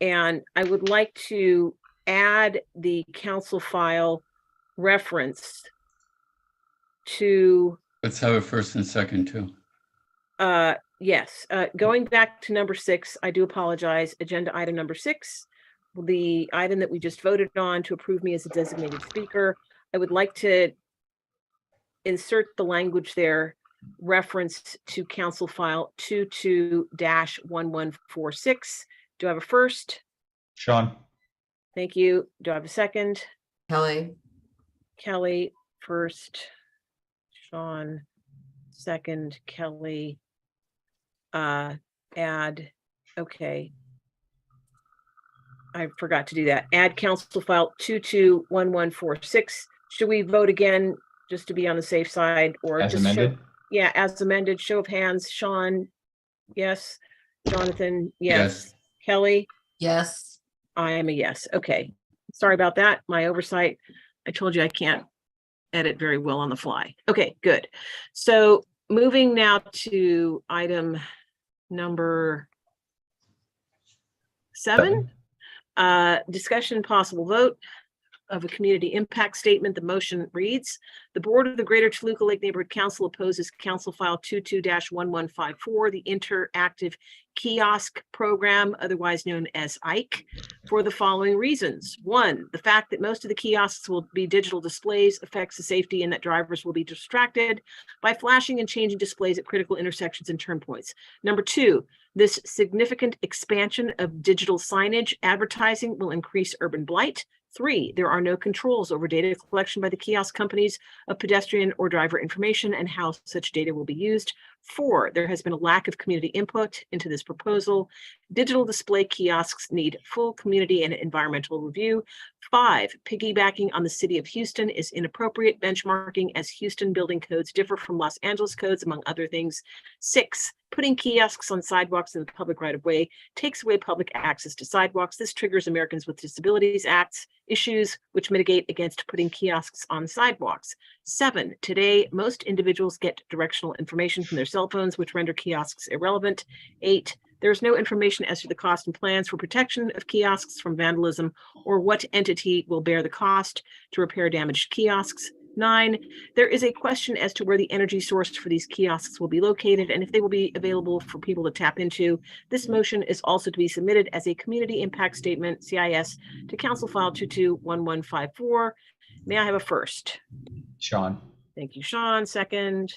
and I would like to add the council file reference to Let's have a first and second too. yes, going back to number 6, I do apologize. Agenda item number 6, the item that we just voted on to approve me as a designated speaker. I would like to insert the language there, reference to council file 22-1146. Do I have a first? Sean. Thank you. Do I have a second? Kelly. Kelly first. Sean second. Kelly. Add. Okay. I forgot to do that. Add council file 221146. Should we vote again just to be on the safe side, or As just amended? yeah, as amended? Show of hands. Sean, yes. Jonathan, yes. Kelly, Yes. I am a yes. Okay. Sorry about that. My oversight. I told you I can't edit very well on the fly. Okay, good. So moving now to item number 7. Discussion and possible vote of a community impact statement. The motion reads, the Board of the Greater Toluca Lake Neighborhood Council opposes Council File 22-1154, the interactive kiosk program, otherwise known as IKE, for the following reasons. One, the fact that most of the kiosks will be digital displays affects the safety and that drivers will be distracted by flashing and changing displays at critical intersections and turn points. Number two, this significant expansion of digital signage advertising will increase urban blight. Three, there are no controls over data collection by the kiosk companies of pedestrian or driver information and how such data will be used. Four, there has been a lack of community input into this proposal. Digital display kiosks need full community and environmental review. Five, piggybacking on the city of Houston is inappropriate benchmarking as Houston building codes differ from Los Angeles codes, among other things. Six, putting kiosks on sidewalks in the public right of way takes away public access to sidewalks. This triggers Americans with Disabilities Act's issues, which mitigate against putting kiosks on sidewalks. Seven, today, most individuals get directional information from their cell phones, which render kiosks irrelevant. Eight, there's no information as to the cost and plans for protection of kiosks from vandalism or what entity will bear the cost to repair damaged kiosks. Nine, there is a question as to where the energy source for these kiosks will be located and if they will be available for people to tap into. This motion is also to be submitted as a community impact statement, CIS, to Council File 221154. May I have a first? Sean. Thank you, Sean. Second.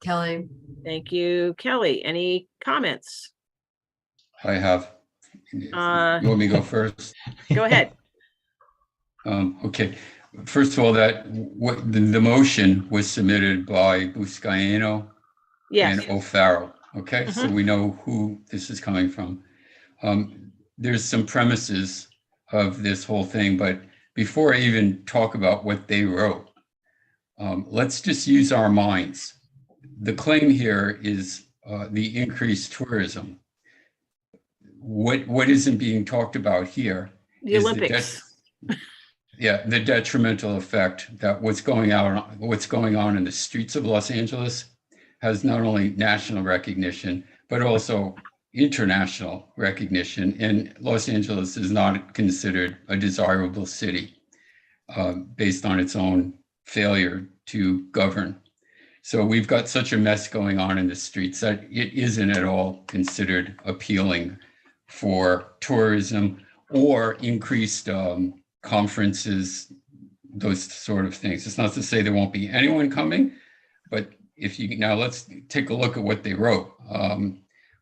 Kelly. Thank you, Kelly. Any comments? I have. You want me to go first? Go ahead. Okay. First of all, the motion was submitted by Buscaino Yes. and O'Farrell. Okay, so we know who this is coming from. There's some premises of this whole thing, but before I even talk about what they wrote, let's just use our minds. The claim here is the increased tourism. What isn't being talked about here? The Olympics. The detrimental effect that what's going on in the streets of Los Angeles has not only national recognition, but also international recognition. And Los Angeles is not considered a desirable city based on its own failure to govern. So we've got such a mess going on in the streets that it isn't at all considered appealing for tourism or increased conferences, those sort of things. It's not to say there won't be anyone coming, but now let's take a look at what they wrote.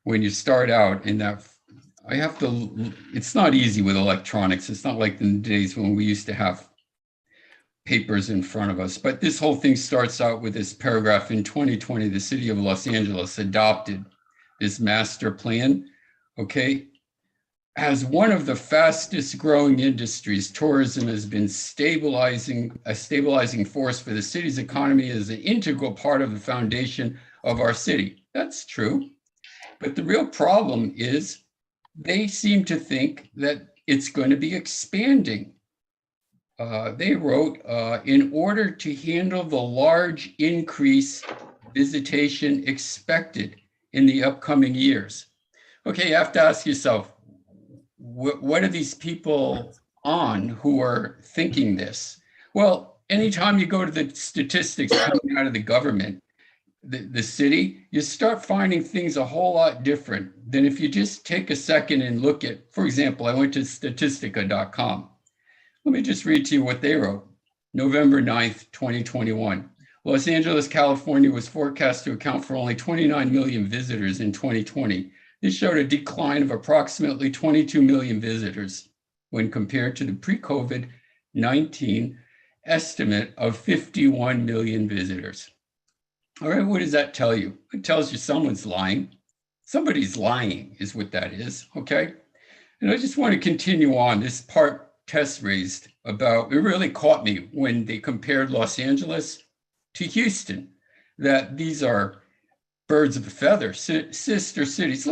When you start out in that, it's not easy with electronics. It's not like in the days when we used to have papers in front of us, but this whole thing starts out with this paragraph. In 2020, the city of Los Angeles adopted this master plan, okay? As one of the fastest growing industries, tourism has been a stabilizing force for the city's economy as an integral part of the foundation of our city. That's true. But the real problem is they seem to think that it's going to be expanding. They wrote, in order to handle the large increase visitation expected in the upcoming years. Okay, you have to ask yourself, what are these people on who are thinking this? Well, anytime you go to the statistics coming out of the government, the city, you start finding things a whole lot different than if you just take a second and look at, for example, I went to statistica.com. Let me just read to you what they wrote. November 9th, 2021. Los Angeles, California was forecast to account for only 29 million visitors in 2020. This showed a decline of approximately 22 million visitors when compared to the pre-COVID-19 estimate of 51 million visitors. All right, what does that tell you? It tells you someone's lying. Somebody's lying is what that is, okay? And I just want to continue on this part Tess raised about, it really caught me when they compared Los Angeles to Houston, that these are birds of a feather, sister cities.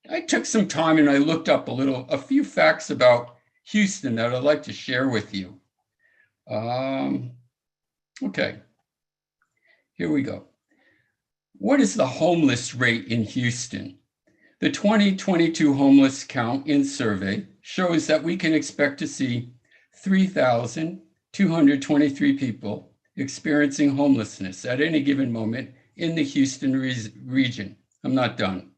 I took some time and I looked up a few facts about Houston that I'd like to share with you. Okay, here we go. What is the homeless rate in Houston? The 2022 homeless count in survey shows that we can expect to see 3,223 people experiencing homelessness at any given moment in the Houston region. I'm not done.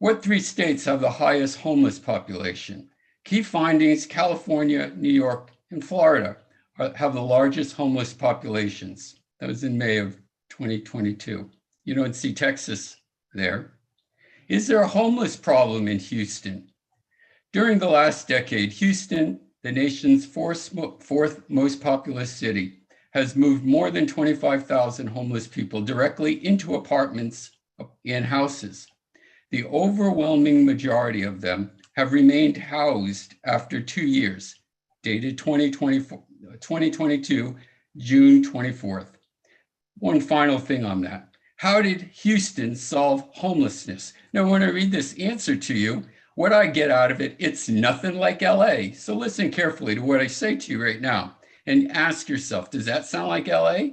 What 3 states have the highest homeless population? Key findings: California, New York, and Florida have the largest homeless populations. That was in May of 2022. You don't see Texas there. Is there a homeless problem in Houston? During the last decade, Houston, the nation's fourth most populous city, has moved more than 25,000 homeless people directly into apartments and houses. The overwhelming majority of them have remained housed after 2 years, dated 2022, June 24th. One final thing on that. How did Houston solve homelessness? Now, when I read this answer to you, what I get out of it, it's nothing like LA. So listen carefully to what I say to you right now and ask yourself, does that sound like LA?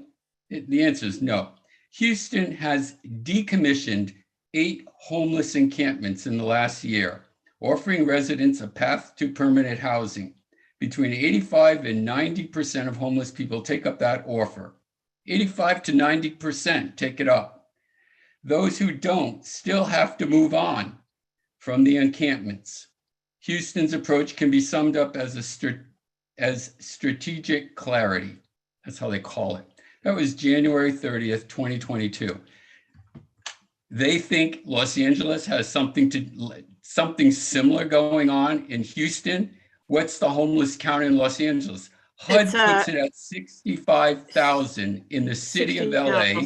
The answer is no. Houston has decommissioned 8 homeless encampments in the last year, offering residents a path to permanent housing. Between 85 and 90% of homeless people take up that offer. 85 to 90% take it up. Those who don't still have to move on from the encampments. Houston's approach can be summed up as strategic clarity. That's how they call it. That was January 30th, 2022. They think Los Angeles has something similar going on in Houston. What's the homeless count in Los Angeles? HUD puts it at 65,000 in the city of LA.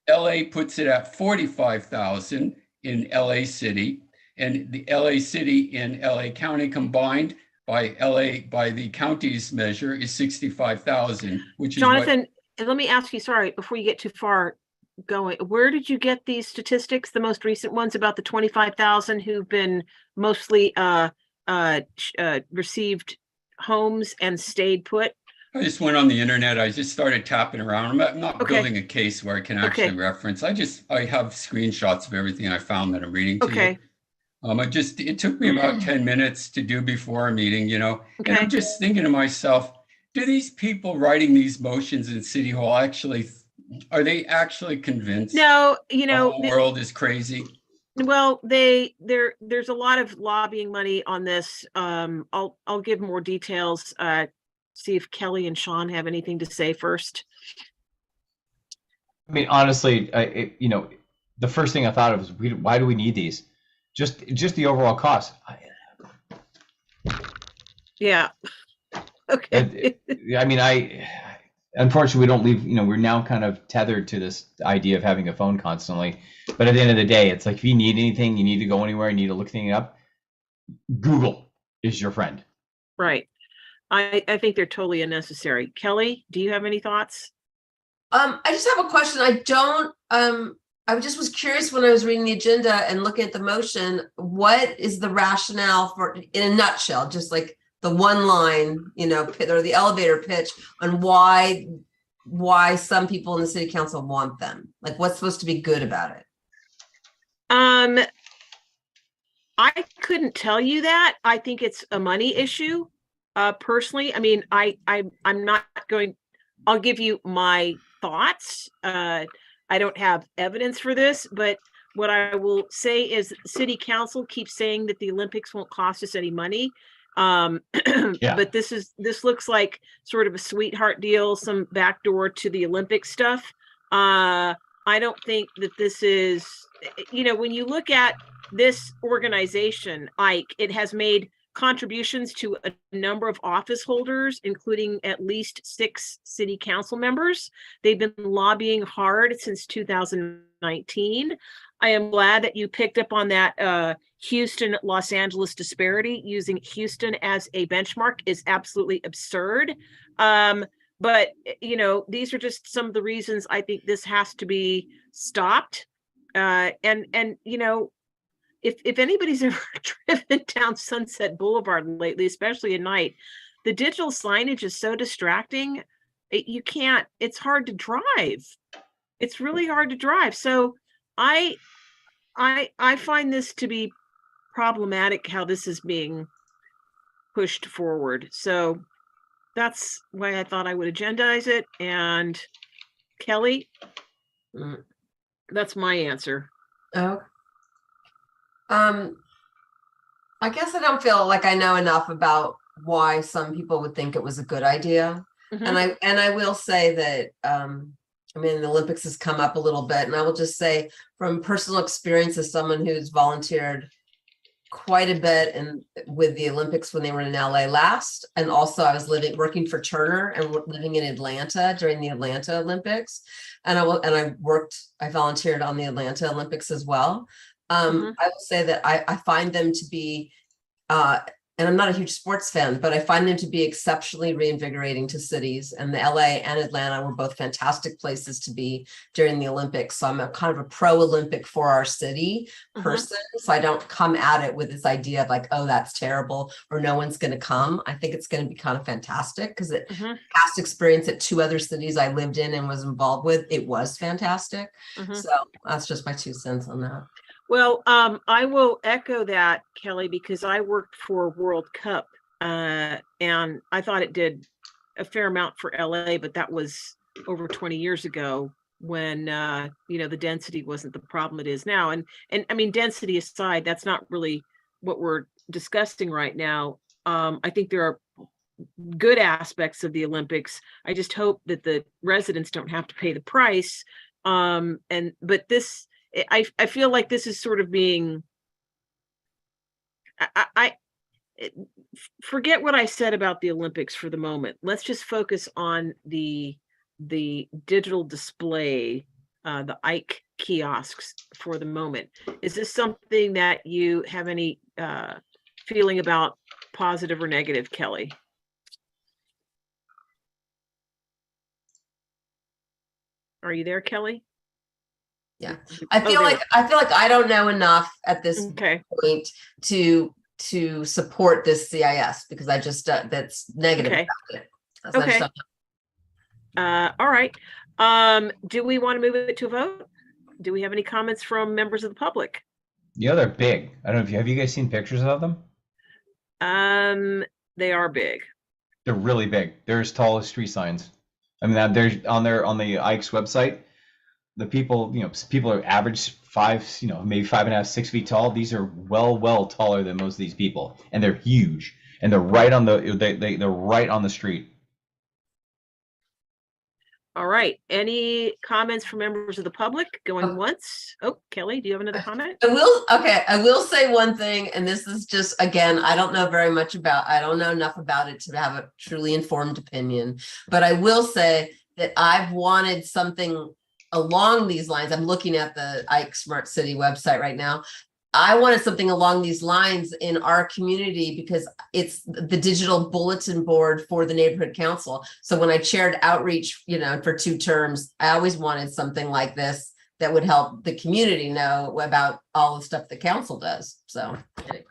LA puts it at 45,000 in LA City, and the LA City and LA County combined by the county's measure is 65,000, which is Jonathan, let me ask you, sorry, before you get too far going, where did you get these statistics, the most recent ones about the 25,000 who've been mostly received homes and stayed put? I just went on the internet. I just started tapping around. I'm not building a case where I can actually reference. I have screenshots of everything I found that I'm reading to you. It took me about 10 minutes to do before a meeting, and I'm just thinking to myself, do these people writing these motions in City Hall are they actually convinced? No, the whole world is crazy? Well, there's a lot of lobbying money on this. I'll give more details. See if Kelly and Sean have anything to say first. I mean, honestly, the first thing I thought of was, why do we need these? Just the overall cost. Yeah. Okay. I mean, unfortunately, we don't leave, we're now kind of tethered to this idea of having a phone constantly. But at the end of the day, it's like, if you need anything, you need to go anywhere, you need to look things up, Google is your friend. Right. I think they're totally unnecessary. Kelly, do you have any thoughts? I just have a question. I just was curious when I was reading the agenda and looking at the motion, what is the rationale for, in a nutshell, just like the one line, or the elevator pitch on why some people in the city council want them? Like, what's supposed to be good about it? I couldn't tell you that. I think it's a money issue. Personally, I mean, I'm not going, I'll give you my thoughts. I don't have evidence for this, but what I will say is city council keeps saying that the Olympics won't cost us any money. But this looks like sort of a sweetheart deal, some backdoor to the Olympic stuff. I don't think that this is, when you look at this organization, Ike, it has made contributions to a number of office holders, including at least 6 city council members. They've been lobbying hard since 2019. I am glad that you picked up on that Houston, Los Angeles disparity. Using Houston as a benchmark is absolutely absurd. But, these are just some of the reasons I think this has to be stopped. If anybody's ever driven down Sunset Boulevard lately, especially at night, the digital signage is so distracting. It's hard to drive. It's really hard to drive. So I find this to be problematic, how this is being pushed forward. So that's why I thought I would agendize it. And Kelly, that's my answer. Oh. I guess I don't feel like I know enough about why some people would think it was a good idea. Mhm. And I will say that I mean the Olympics has come up a little bit, and I will just say from personal experience as someone who's volunteered quite a bit and with the Olympics when they were in LA last, and also I was working for Turner and living in Atlanta during the Atlanta Olympics, and I volunteered on the Atlanta Olympics as well. Mhm. I will say that I find them to be and I'm not a huge sports fan, but I find them to be exceptionally reinvigorating to cities. And the LA and Atlanta were both fantastic places to be during the Olympics. So I'm a kind of a pro-Olympic for our city Mhm. person. So I don't come at it with this idea of like, oh, that's terrible or no one's going to come. I think it's going to be kind of fantastic because it Mhm. past experience at 2 other cities I lived in and was involved with, it was fantastic. Mhm. So that's just my 2 cents on that. Well, I will echo that, Kelly, because I worked for World Cup, and I thought it did a fair amount for LA, but that was over 20 years ago when the density wasn't the problem it is now. And I mean, density aside, that's not really what we're discussing right now. I think there are good aspects of the Olympics. I just hope that the residents don't have to pay the price. But this, I feel like this is sort of being, I forget what I said about the Olympics for the moment. Let's just focus on the digital display, the Ike kiosks for the moment. Is this something that you have any feeling about, positive or negative, Kelly? Are you there, Kelly? Yeah. I feel like I don't know enough at this Okay. point to support this CIS because I just that's negative Okay. about it. So I just Okay. don't- All right. Do we want to move it to a vote? Do we have any comments from members of the public? Yeah, they're big. I don't know if have you guys seen pictures of them? They are big. They're really big. They're as tall as street signs. I mean, they're on the Ike's website. The people, people are average 5, maybe 5.5, 6 feet tall. These are well taller than most of these people, and they're huge. And they're right on they're right on the street. All right. Any comments from members of the public going once? Oh, Kelly, do you have another comment? I will say one thing, and this is just, again, I don't know enough about it to have a truly informed opinion, but I will say that I've wanted something along these lines. I'm looking at the Ike Smart City website right now. I wanted something along these lines in our community because it's the digital bulletin board for the neighborhood council. So when I chaired outreach, for 2 terms, I always wanted something like this that would help the community know about all the stuff the council does. So anyway.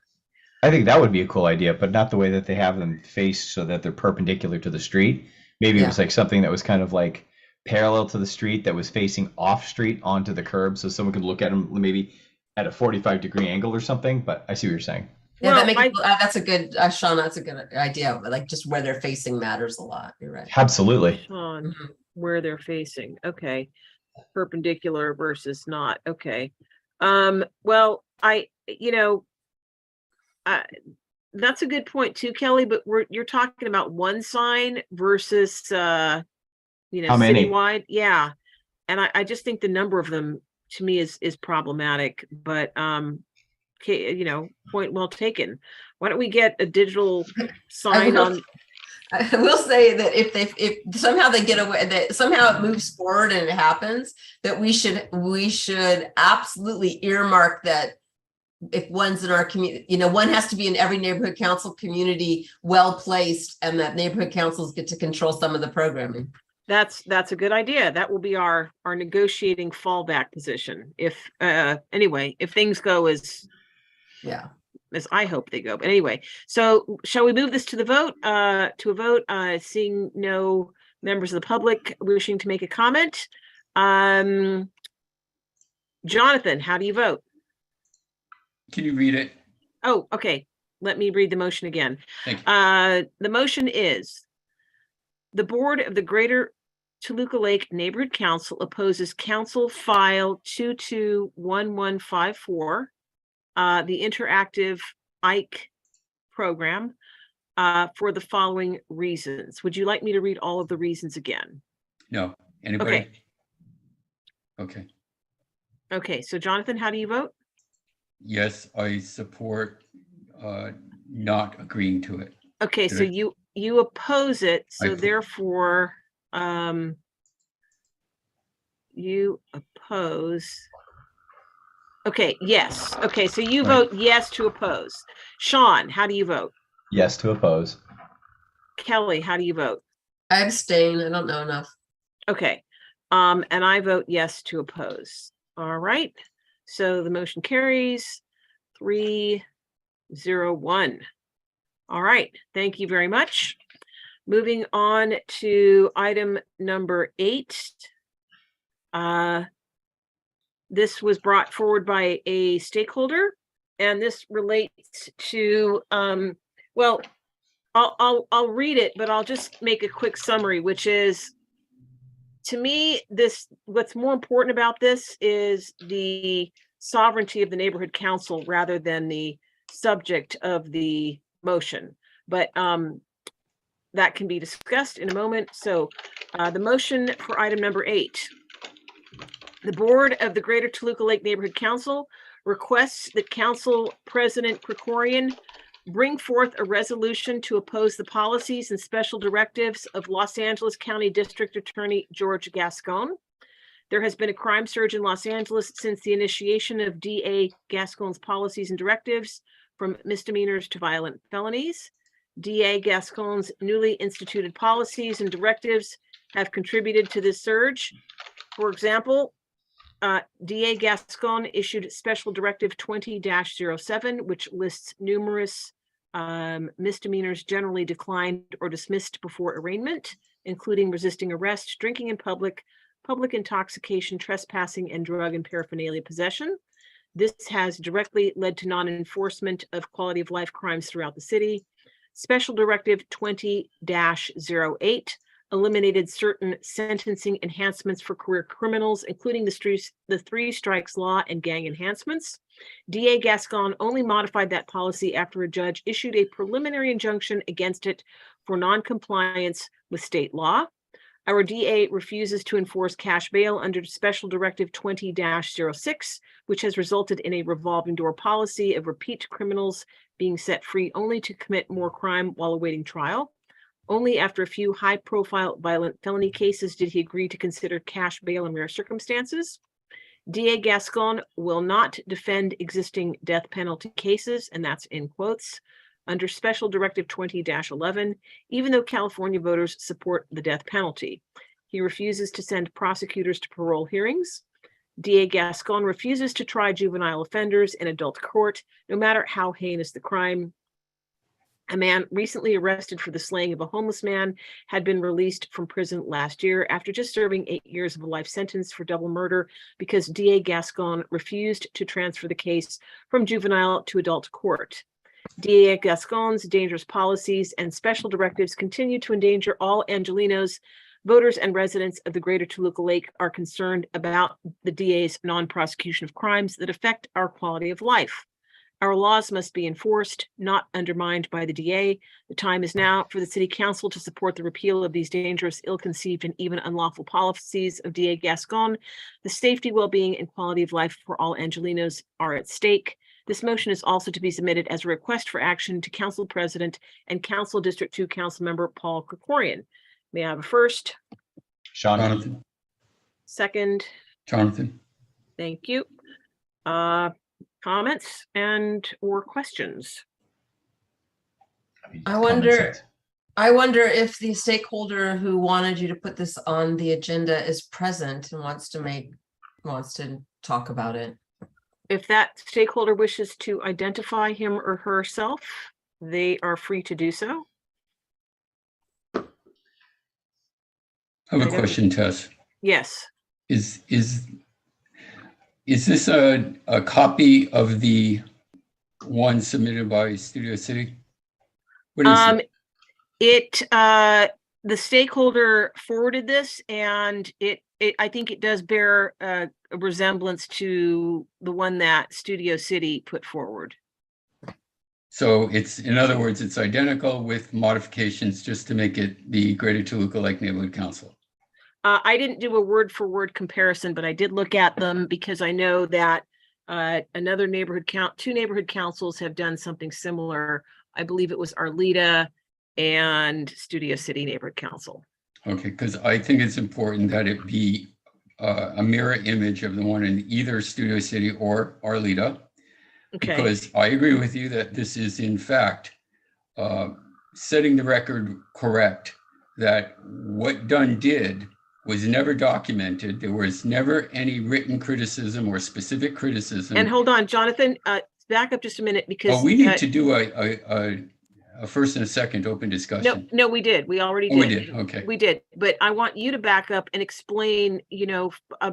I think that would be a cool idea, but not the way that they have them faced so that they're perpendicular to the street. Maybe it was like something that was kind of like parallel to the street that was facing off street onto the curb so someone could look at them maybe at a 45-degree angle or something. But I see what you're saying. Yeah, well, that's a good, Sean, that's a good idea. Like just where they're facing matters a lot. You're right. Absolutely. Sean, where they're facing. Okay. Perpendicular versus not. Okay. Well, that's a good point too, Kelly, but you're talking about one sign versus, How many? citywide. Yeah. And I just think the number of them to me is problematic, but, point well taken. Why don't we get a digital sign on? I will say that if somehow they get away, that somehow it moves forward and it happens, that we should absolutely earmark that if one's in our community, one has to be in every neighborhood council community, well placed, and that neighborhood councils get to control some of the programming. That's a good idea. That will be our negotiating fallback position. If things go as I hope they go. But anyway, so shall we move this to the vote? To a vote, seeing no members of the public wishing to make a comment. Jonathan, how do you vote? Can you read it? Oh, okay. Let me read the motion again. Thank you. The motion is the board of the Greater Toluca Lake Neighborhood Council opposes Council File 221154 the interactive IKE program for the following reasons. Would you like me to read all of the reasons again? No. Anybody? Okay. Okay. Okay, so Jonathan, how do you vote? Yes, I support not agreeing to it. Okay, Did so I- you oppose it, so I- therefore, you oppose. Okay, yes. Okay, so you Right. vote yes to oppose. Sean, how do you vote? Yes to oppose. Kelly, how do you vote? I abstain. I don't know enough. Okay, and I vote yes to oppose. All right, so the motion carries 3-0-1. All right, thank you very much. Moving on to item number 8. This was brought forward by a stakeholder, and this relates to, well, I'll read it, but I'll just make a quick summary, which is, to me, what's more important about this is the sovereignty of the neighborhood council rather than the subject of the motion. But that can be discussed in a moment. So the motion for item number 8. The Board of the Greater Toluca Lake Neighborhood Council requests that Council President Krikorian bring forth a resolution to oppose the policies and special directives of Los Angeles County District Attorney George Gascon. There has been a crime surge in Los Angeles since the initiation of DA Gascon's policies and directives from misdemeanors to violent felonies. DA Gascon's newly instituted policies and directives have contributed to this surge. For example, DA Gascon issued Special Directive 20-07, which lists numerous misdemeanors generally declined or dismissed before arraignment, including resisting arrest, drinking in public, public intoxication, trespassing, and drug and paraphernalia possession. This has directly led to non-enforcement of quality of life crimes throughout the city. Special Directive 20-08 eliminated certain sentencing enhancements for career criminals, including the 3 strikes law and gang enhancements. DA Gascon only modified that policy after a judge issued a preliminary injunction against it for non-compliance with state law. Our DA refuses to enforce cash bail under Special Directive 20-06, which has resulted in a revolving door policy of repeat criminals being set free only to commit more crime while awaiting trial. Only after a few high-profile violent felony cases did he agree to consider cash bail in rare circumstances. DA Gascon will not defend existing death penalty cases, and that's in quotes, under Special Directive 20-11, even though California voters support the death penalty. He refuses to send prosecutors to parole hearings. DA Gascon refuses to try juvenile offenders in adult court, no matter how heinous the crime. A man recently arrested for the slaying of a homeless man had been released from prison last year after just serving 8 years of a life sentence for double murder because DA Gascon refused to transfer the case from juvenile to adult court. DA Gascon's dangerous policies and special directives continue to endanger all Angelenos. Voters and residents of the Greater Toluca Lake are concerned about the DA's non-prosecution of crimes that affect our quality of life. Our laws must be enforced, not undermined by the DA. The time is now for the City Council to support the repeal of these dangerous, ill-conceived, and even unlawful policies of DA Gascon. The safety, well-being, and quality of life for all Angelenos are at stake. This motion is also to be submitted as a request for action to Council President and Council District 2 Councilmember Paul Krikorian. May I have a first? Sean. Jonathan. Second. Jonathan. Thank you. Comments or questions? I wonder if the stakeholder who wanted you to put this on the agenda is present and wants to talk about it. If that stakeholder wishes to identify him or herself, they are free to do so. I have a question, Tess. Yes. Is this a copy of the one submitted by Studio City? What is it? The stakeholder forwarded this, and I think it does bear resemblance to the one that Studio City put forward. So it's, in other words, it's identical with modifications just to make it the Greater Toluca Lake Neighborhood Council. I didn't do a word for word comparison, but I did look at them because I know that another two neighborhood councils have done something similar. I believe it was Arleta and Studio City Neighborhood Council. Okay, because I think it's important that it be a mirror image of the one in either Studio City or Arleta. Okay. Because I agree with you that this is in fact setting the record correct, that what Dunn did was never documented. There was never any written criticism or specific criticism. And hold on, Jonathan, back up just a minute because we need to do a first and a second open discussion. No, we did. We already did. We did. Okay. We did. But I want you to back up and explain,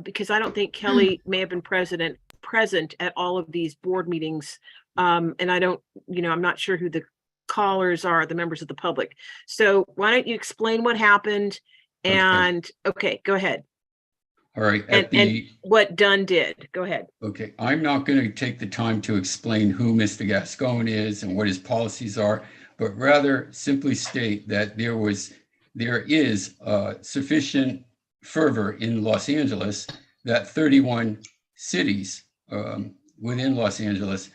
because I don't think Kelly may have been present at all of these board meetings. And I don't, I'm not sure who the callers are, the members of the public. So why don't you explain what happened? And okay, go ahead. All right. And what Dunn did. Go ahead. Okay. I'm not going to take the time to explain who Mr. Gascon is and what his policies are, but rather simply state that there is sufficient fervor in Los Angeles that 31 cities within Los Angeles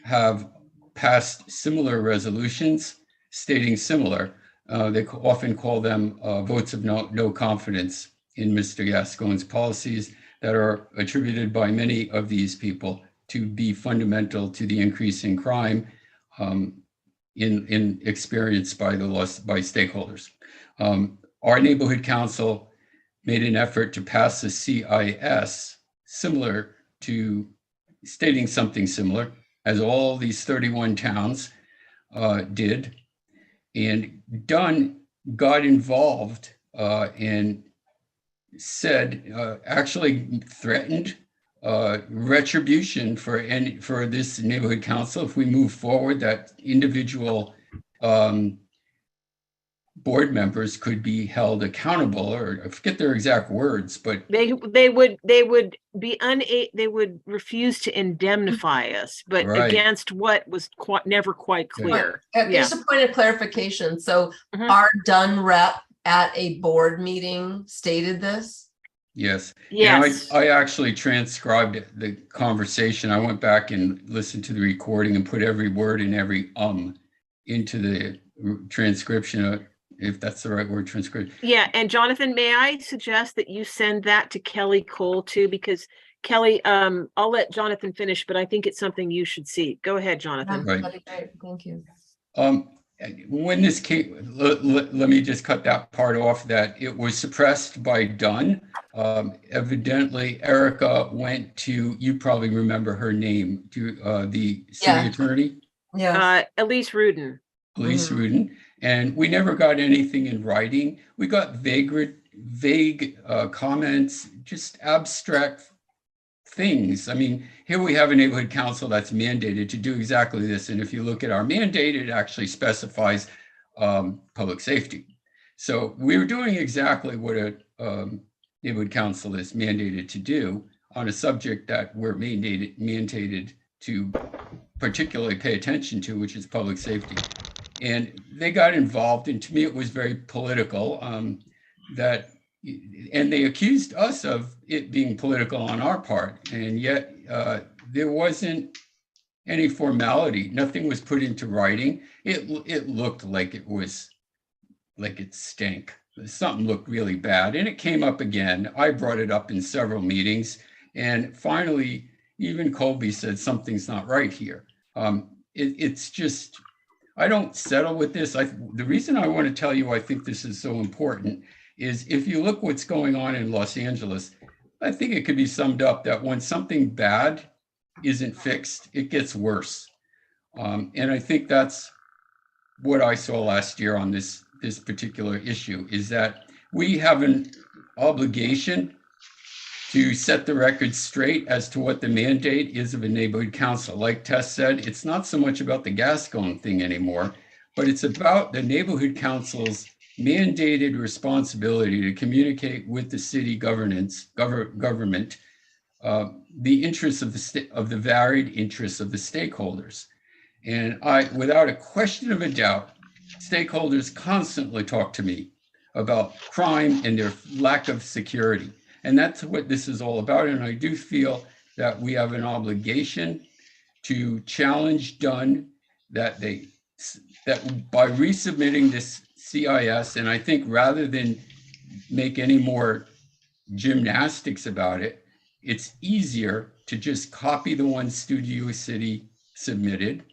have passed similar resolutions stating similar. They often call them votes of no confidence in Mr. Gascon's policies that are attributed by many of these people to be fundamental to the increase in crime in experienced by stakeholders. Our neighborhood council made an effort to pass a CIS similar to stating something similar as all these 31 towns did. And Dunn got involved and said, actually threatened retribution for this neighborhood council if we move forward, that individual board members could be held accountable, or I forget their exact words, but they would refuse to indemnify us, but Right. against what was never quite clear. Just a point of clarification. So Mhm. our Dunn rep at a board meeting stated this? yes. Yes. And I actually transcribed the conversation. I went back and listened to the recording and put every word and every into the transcription, if that's the right word, transcription. Yeah, and Jonathan, may I suggest that you send that to Kelly Cole too, because Kelly, I'll let Jonathan finish, but I think it's something you should see. Go ahead, Jonathan. Right. That'd be great. Thank you. When this came, let me just cut that part off, that it was suppressed by Dunn. Evidently, Erica went to, you probably remember her name, to the city attorney. Yeah. Elise Rudin. Elise Rudin, and we never got anything in writing. We got vague comments, just abstract things. I mean, here we have a neighborhood council that's mandated to do exactly this. And if you look at our mandate, it actually specifies public safety. So we're doing exactly what a neighborhood council is mandated to do on a subject that we're mandated to particularly pay attention to, which is public safety. And they got involved, and to me, it was very political. And they accused us of it being political on our part, and yet there wasn't any formality. Nothing was put into writing. It looked like it stank. Something looked really bad, and it came up again. I brought it up in several meetings, and finally, even Colby said something's not right here. It's just, I don't settle with this. The reason I want to tell you I think this is so important is if you look what's going on in Los Angeles, I think it could be summed up that when something bad isn't fixed, it gets worse. And I think that's what I saw last year on this particular issue, is that we have an obligation to set the record straight as to what the mandate is of a neighborhood council. Like Tess said, it's not so much about the Gascon thing anymore, but it's about the neighborhood council's mandated responsibility to communicate with the city government the interests of the varied interests of the stakeholders. And without a question of a doubt, stakeholders constantly talk to me about crime and their lack of security. And that's what this is all about. And I do feel that we have an obligation to challenge Dunn that by resubmitting this CIS, and I think rather than make any more gymnastics about it, it's easier to just copy the one Studio City submitted.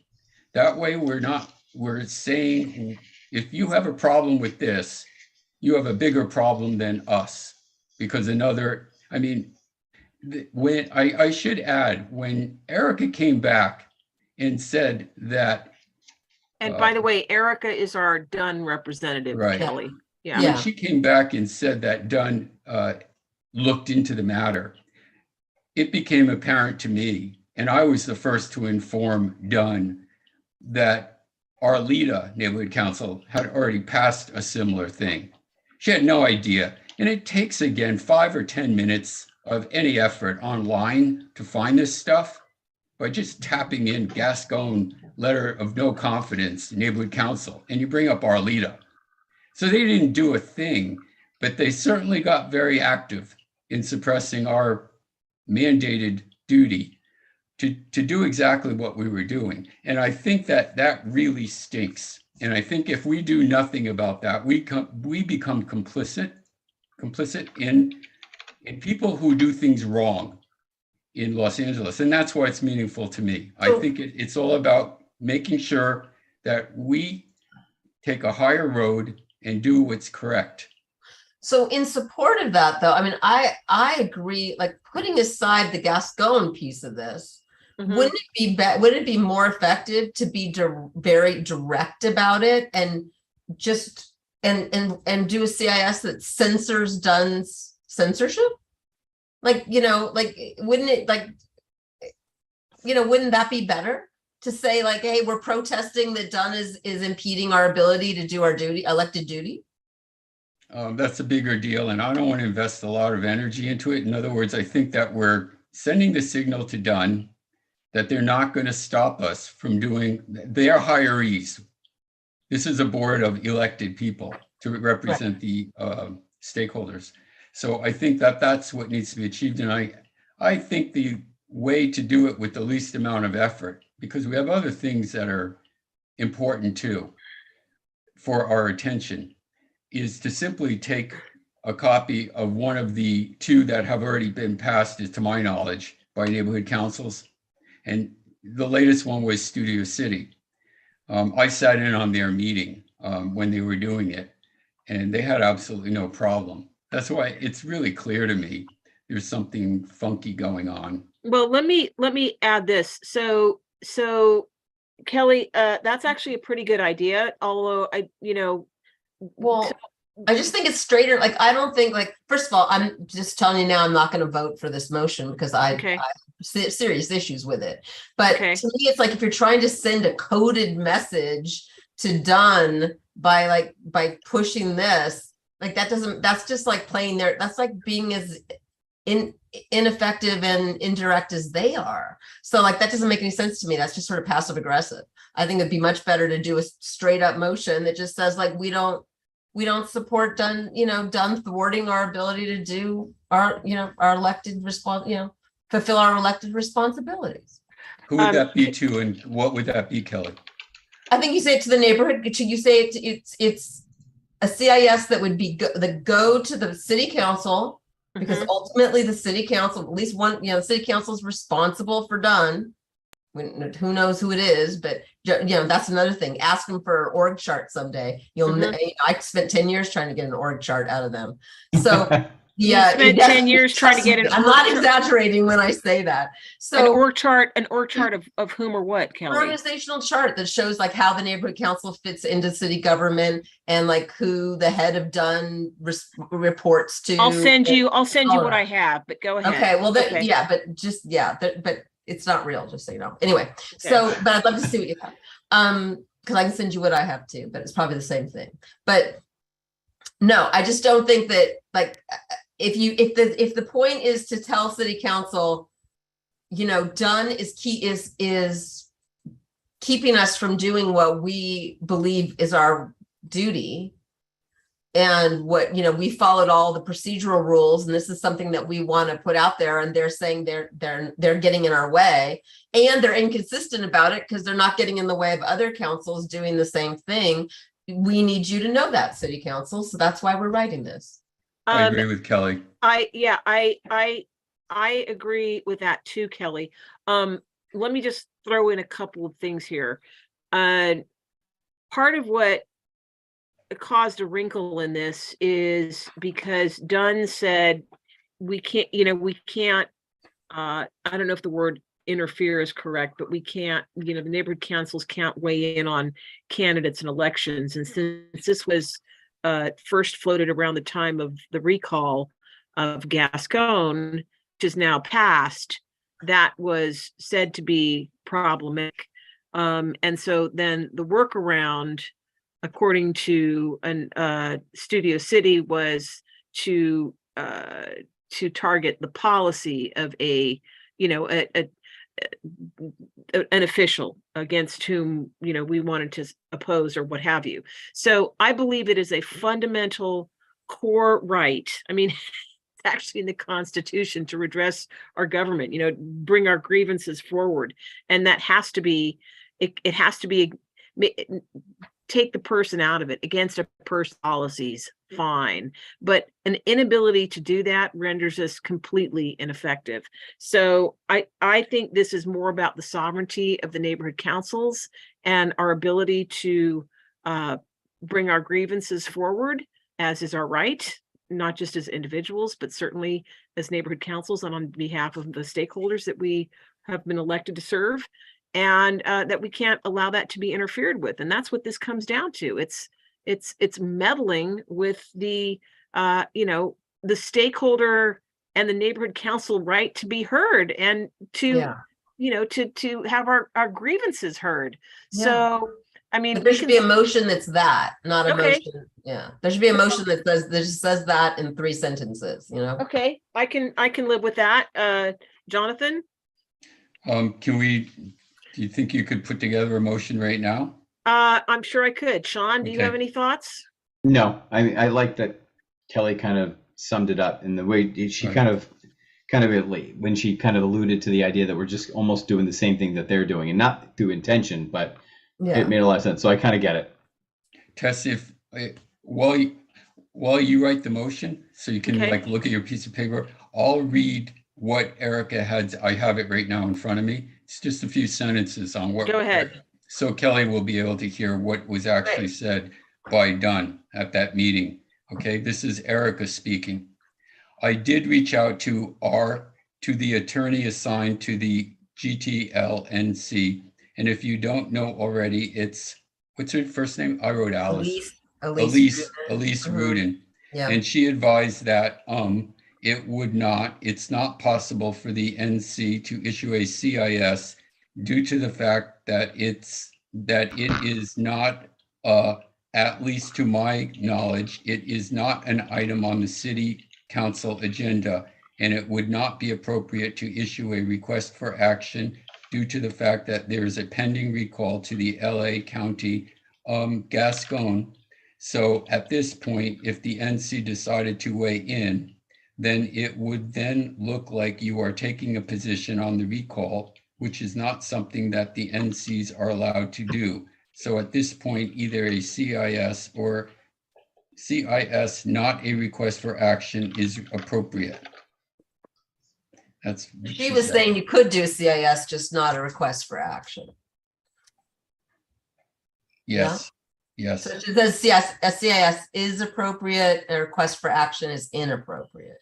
That way we're saying, if you have a problem with this, you have a bigger problem than us. Because when I should add, when Erica came back and said that. And by the way, Erica is our Dunn representative, right. Kelly. Yeah. When she came back and said that Dunn looked into the matter, it became apparent to me, and I was the first to inform Dunn, that Arleta Neighborhood Council had already passed a similar thing. She had no idea. And it takes, again, 5 or 10 minutes of any effort online to find this stuff by just tapping in Gascon letter of no confidence, Neighborhood Council, and you bring up Arleta. So they didn't do a thing, but they certainly got very active in suppressing our mandated duty to do exactly what we were doing. And I think that really stinks. And I think if we do nothing about that, we become complicit in people who do things wrong in Los Angeles. And that's why it's meaningful to me. I think it's all about making sure that we take a higher road and do what's correct. So in support of that, though, I mean, I agree, like putting aside the Gascon piece of this, wouldn't it be more effective to be very direct about it and just and do a CIS that censors Dunn's censorship? Wouldn't that be better to say, like, hey, we're protesting that Dunn is impeding our ability to do our elected duty? That's a bigger deal, and I don't want to invest a lot of energy into it. In other words, I think that we're sending the signal to Dunn that they're not going to stop us from doing, they are hirees. This is a board of elected people to represent the stakeholders. So I think that that's what needs to be achieved. And I think the way to do it with the least amount of effort, because we have other things that are important too for our attention, is to simply take a copy of one of the 2 that have already been passed, to my knowledge, by neighborhood councils. And the latest one was Studio City. I sat in on their meeting when they were doing it, and they had absolutely no problem. That's why it's really clear to me there's something funky going on. Well, let me add this. So Kelly, that's actually a pretty good idea. Although I just think it's straighter. Like, I don't think, like, first of all, I'm just telling you now, I'm not going to vote for this motion because I have serious issues with it. But to me, it's like, if you're trying to send a coded message to Dunn by pushing this, like, that's just like playing there. That's like being as ineffective and indirect as they are. So, like, that doesn't make any sense to me. That's just sort of passive aggressive. I think it'd be much better to do a straight up motion that just says, like, we don't support Dunn, Dunn thwarting our ability to do our elected fulfill our elected responsibilities. Who would that be to, and what would that be, Kelly? I think you say it to the neighborhood. You say it's a CIS that would be go to the city council, because ultimately the city council, at least one, the city council is responsible for Dunn. Who knows who it is, but that's another thing. Ask them for an org chart someday. I spent 10 years trying to get an org chart out of them. So yeah, spent 10 years trying to get an. I'm not exaggerating when I say that. So an org chart of whom or what, Kelly? Organizational chart that shows, like, how the neighborhood council fits into city government and, like, who the head of Dunn reports to. I'll send you what I have, but go ahead. Okay, well, but it's not real, just so you know. Anyway, so, but I'd love to see what you have. Because I can send you what I have too, but it's probably the same thing. But no, I just don't think that, like, if the point is to tell city council, Dunn is keeping us from doing what we believe is our duty. And what, we followed all the procedural rules, and this is something that we want to put out there, and they're saying they're getting in our way, and they're inconsistent about it because they're not getting in the way of other councils doing the same thing. We need you to know that, city council. So that's why we're writing this. I agree with Kelly. I agree with that too, Kelly. Let me just throw in a couple of things here. Part of what caused a wrinkle in this is because Dunn said we can't, I don't know if the word interfere is correct, but we can't, the neighborhood councils can't weigh in on candidates and elections. And since this was first floated around the time of the recall of Gascon, which is now passed, that was said to be problematic. And so then the workaround, according to Studio City, was to target the policy of an official against whom we wanted to oppose or what have you. So I believe it is a fundamental core right. I mean, it's actually in the Constitution to redress our government, bring our grievances forward, and that has to be it has to be. Take the person out of it. Against a person's policies, fine, but an inability to do that renders us completely ineffective. So I think this is more about the sovereignty of the neighborhood councils and our ability to bring our grievances forward, as is our right, not just as individuals, but certainly as neighborhood councils and on behalf of the stakeholders that we have been elected to serve. And that we can't allow that to be interfered with. And that's what this comes down to. It's meddling with the stakeholder and the neighborhood council right to be heard and to have our grievances heard. Yeah. So I mean, but there should be a motion that's that, not a okay. motion. Yeah, there should be a motion that says that in 3 sentences. Okay, I can live with that. Jonathan, Do you think you could put together a motion right now? I'm sure I could. Sean, do you have any thoughts? No, I like that Kelly kind of summed it up in the way she kind of when she kind of alluded to the idea that we're just almost doing the same thing that they're doing, and not through intention, but it made a lot of sense. So I kind of get it. Tess, while you write the motion, so you can look at your piece of paper, I'll read what Erica had. I have it right now in front of me. It's just a few sentences on what. Go ahead. So Kelly will be able to hear what was actually said by Dunn at that meeting. Okay, this is Erica speaking. I did reach out to the attorney assigned to the GTLNC. And if you don't know already, what's her first name? I wrote Alice. Elise Rudin. Yeah. And she advised that it's not possible for the NC to issue a CIS due to the fact that it is not, at least to my knowledge, it is not an item on the city council agenda, and it would not be appropriate to issue a request for action due to the fact that there is a pending recall to the LA County Gascon. So at this point, if the NC decided to weigh in, then it would then look like you are taking a position on the recall, which is not something that the NCs are allowed to do. So at this point, either a CIS or CIS, not a request for action, is appropriate. She was saying you could do CIS, just not a request for action. Yes. Yeah? Yes. So she says a CIS is appropriate, a request for action is inappropriate.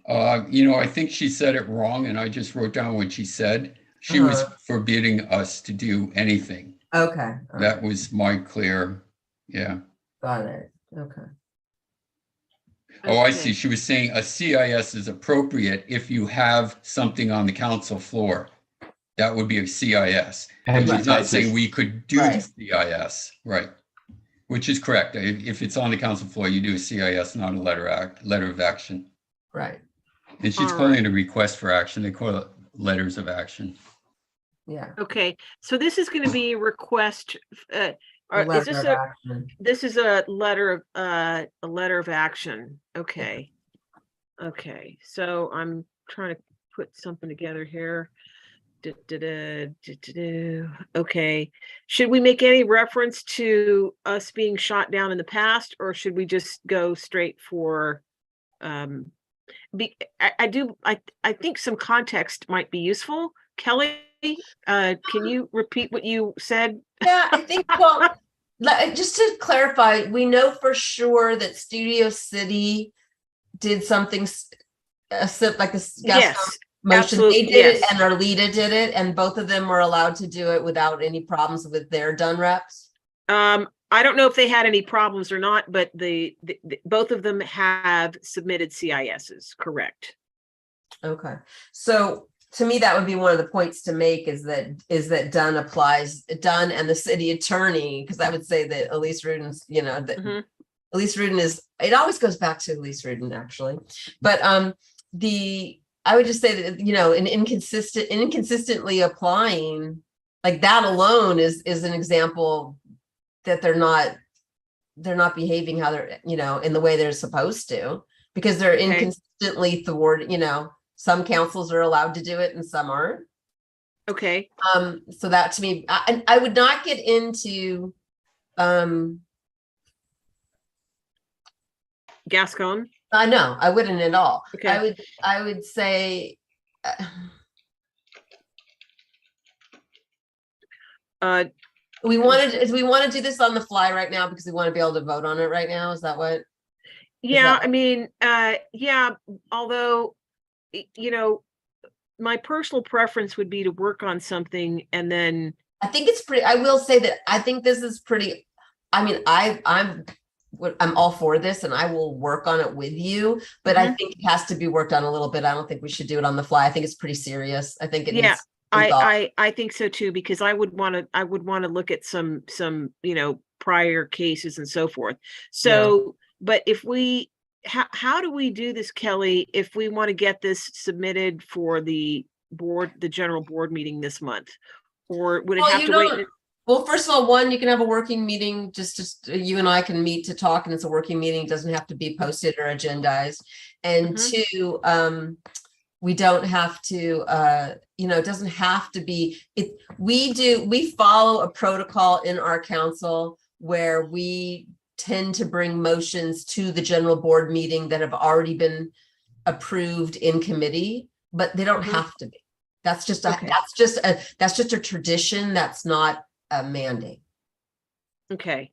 I think she said it wrong, and I just wrote down what she said. She was forbidding us to do anything. Okay. That was my clear, yeah. Got it. Okay. Oh, I see. She was saying a CIS is appropriate if you have something on the council floor. That would be a CIS. And she's not saying we could do the CIS, right? Which is correct. If it's on the council floor, you do a CIS, not a letter of action. Right. And she's All calling right. it a request for action. They call it letters of action. Yeah. Okay, so this is going to be a request. A Is letter this of a? action. This is a letter of action. Okay. Okay, so I'm trying to put something together here. Okay, should we make any reference to us being shot down in the past, or should we just go straight for I think some context might be useful. Kelly, can you repeat what you said? Yeah, I think, well, just to clarify, we know for sure that Studio City did something like this Yes, motion. absolutely, They did it yes. and Arleta did it, and both of them were allowed to do it without any problems with their done reps. I don't know if they had any problems or not, but the both of them have submitted CISs, correct? Okay, so to me, that would be one of the points to make is that Dunn and the city attorney, because I would say that Elise Ruden's, that Elise Ruden is, it always goes back to Elise Ruden actually, but I would just say that, inconsistently applying, like that alone is an example that they're not behaving how they're, in the way they're supposed to, because they're inconsistently some councils are allowed to do it and some aren't. Okay. So that to me, I would not get into Gascon. no, I wouldn't at all. Okay. I would say we want to do this on the fly right now because we want to be able to vote on it right now. Is that what? Yeah, I mean, yeah, although, my personal preference would be to work on something and then. I think it's pretty, I will say that I think this is pretty, I mean, I'm all for this and I will work on it with you, but I think it has to be worked on a little bit. I don't think we should do it on the fly. I think it's pretty serious. I think it needs I think so too, because I would want to look at some prior cases and so forth. So, but if we, how do we do this, Kelly, if we want to get this submitted for the general board meeting this month? Or would it have to wait? Well, first of all, one, you can have a working meeting, just you and I can meet to talk, and it's a working meeting. It doesn't have to be posted or agendized. And two, we don't have to, it doesn't have to be, we follow a protocol in our council where we tend to bring motions to the general board meeting that have already been approved in committee, but they don't have to be. That's just a tradition. That's not a mandate. Okay.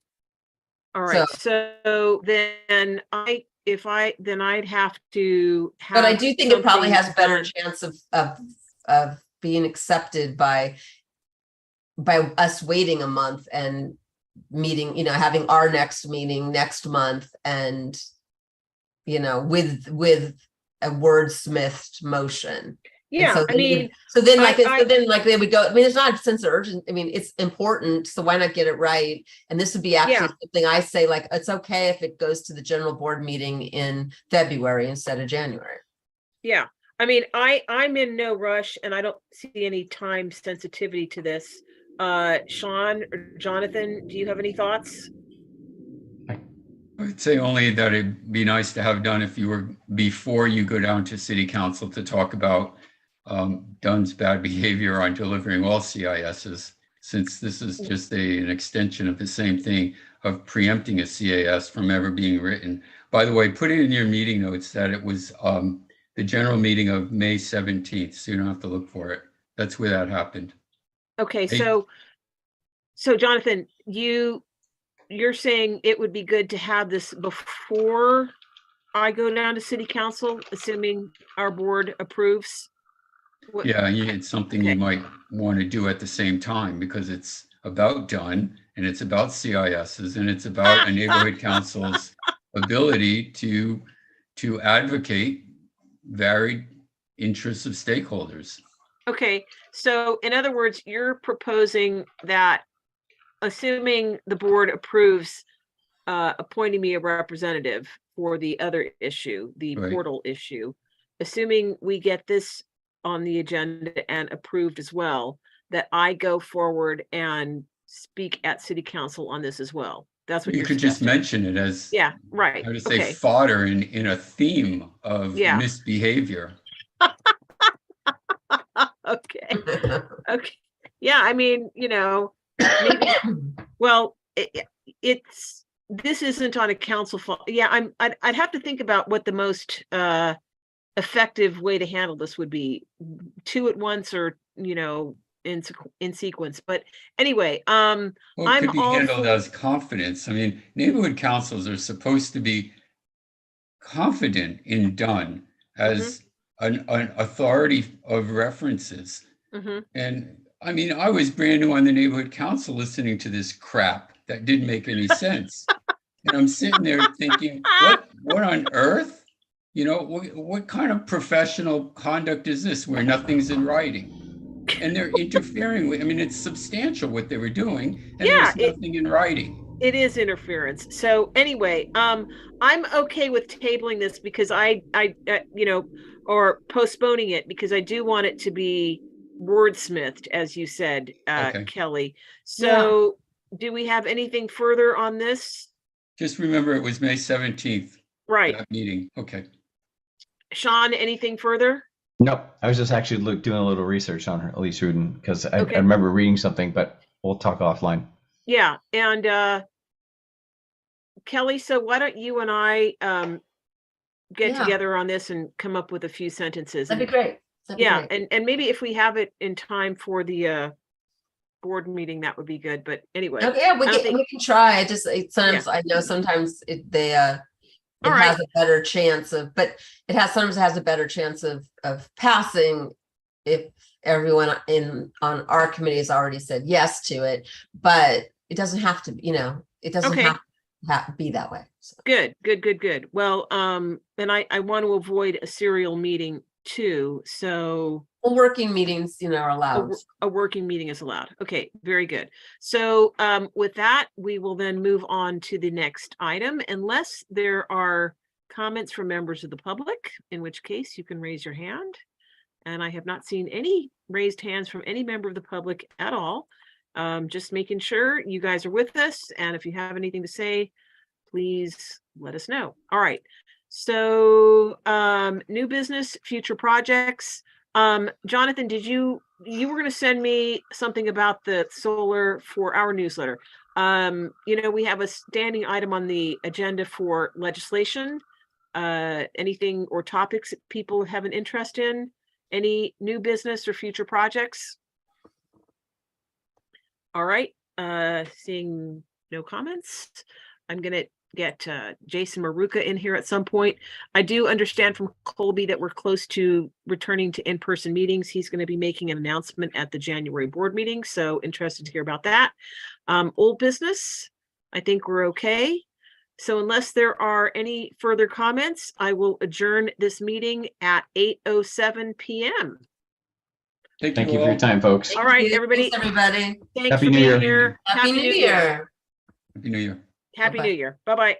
All right. So then I'd have to have. But I do think it probably has a better chance of being accepted by us waiting a month and meeting, having our next meeting next month and, with a wordsmithed motion. Yeah, so then they would go, I mean, there's not a sense of urgency. I mean, it's important. So why not get it right? And this would be actually something I say, like, it's okay if it goes to the general board meeting in February instead of January. Yeah. I mean, I'm in no rush and I don't see any time sensitivity to this. Sean or Jonathan, do you have any thoughts? I would say only that it'd be nice to have done before you go down to city council to talk about Dunn's bad behavior on delivering all CISs, since this is just an extension of the same thing of preempting a CIS from ever being written. By the way, put it in your meeting notes that it was the general meeting of May 17th, so you don't have to look for it. That's where that happened. Okay, so Jonathan, you're saying it would be good to have this before I go down to city council, assuming our board approves? Yeah, it's something you might want to do at the same time because it's about Dunn and it's about CISs and it's about a neighborhood council's ability to advocate varied interests of stakeholders. Okay, so in other words, you're proposing that assuming the board approves appointing me a representative for the other issue, the Right. portal issue. Assuming we get this on the agenda and approved as well, that I go forward and speak at city council on this as well. That's what You you're could just suggesting. mention it as, Yeah, right. how to say, Okay. fodder in a theme of Yeah. misbehavior. Okay. Okay. Yeah, I mean, maybe, well, this isn't on a council. Yeah, I'd have to think about what the most effective way to handle this would be, two at once or, in sequence. But anyway, Well, it I'm could be all handled for- as confidence. I mean, neighborhood councils are supposed to be confident in done as an authority of references. Mhm. And I mean, I was brand new on the neighborhood council listening to this crap that didn't make any sense. And I'm sitting there thinking, what on earth? What kind of professional conduct is this where nothing's in writing? And they're interfering with, I mean, it's substantial what they were doing, and Yeah, there's nothing in writing. It is interference. So anyway, I'm okay with tabling this because or postponing it because I do want it to be wordsmithed, as you said, Okay. Kelly. So do we have anything further on this? Just remember, it was May 17th, Right. that meeting. Okay. Sean, anything further? Nope. I was just actually doing a little research on her, Elise Rudin, because I Okay. remember reading something, but we'll talk offline. Yeah. And Kelly, so why don't you and I get Yeah. together on this and come up with a few sentences? That'd be great. That'd be Yeah, great. and maybe if we have it in time for the board meeting, that would be good. But anyway, Okay, yeah, I don't think- we can try. Sometimes I know sometimes it All has right. a better chance of, but sometimes has a better chance of passing if everyone on our committee has already said yes to it. But it doesn't have to, it doesn't Okay. have to be that way. So. Good. Well, and I want to avoid a serial meeting too. So Well, working meetings, are allowed. a working meeting is allowed. Okay, very good. So with that, we will then move on to the next item, unless there are comments from members of the public, in which case you can raise your hand. And I have not seen any raised hands from any member of the public at all. Just making sure you guys are with us. And if you have anything to say, please let us know. All right. So new business, future projects. Jonathan, you were going to send me something about the solar for our newsletter. We have a standing item on the agenda for legislation. Anything or topics that people have an interest in? Any new business or future projects? All right. Seeing no comments, I'm going to get Jason Maruka in here at some point. I do understand from Colby that we're close to returning to in-person meetings. He's going to be making an announcement at the January board meeting. So interested to hear about that. Old business, I think we're okay. So unless there are any further comments, I will adjourn this meeting at 8:07 p.m. Thank you for all. your time, folks. Thank All right, you. everybody. Thanks, everybody. Thanks Happy for New being Year. here. Happy New Year. Happy New Year. Happy Bye-bye. New Year. Bye-bye.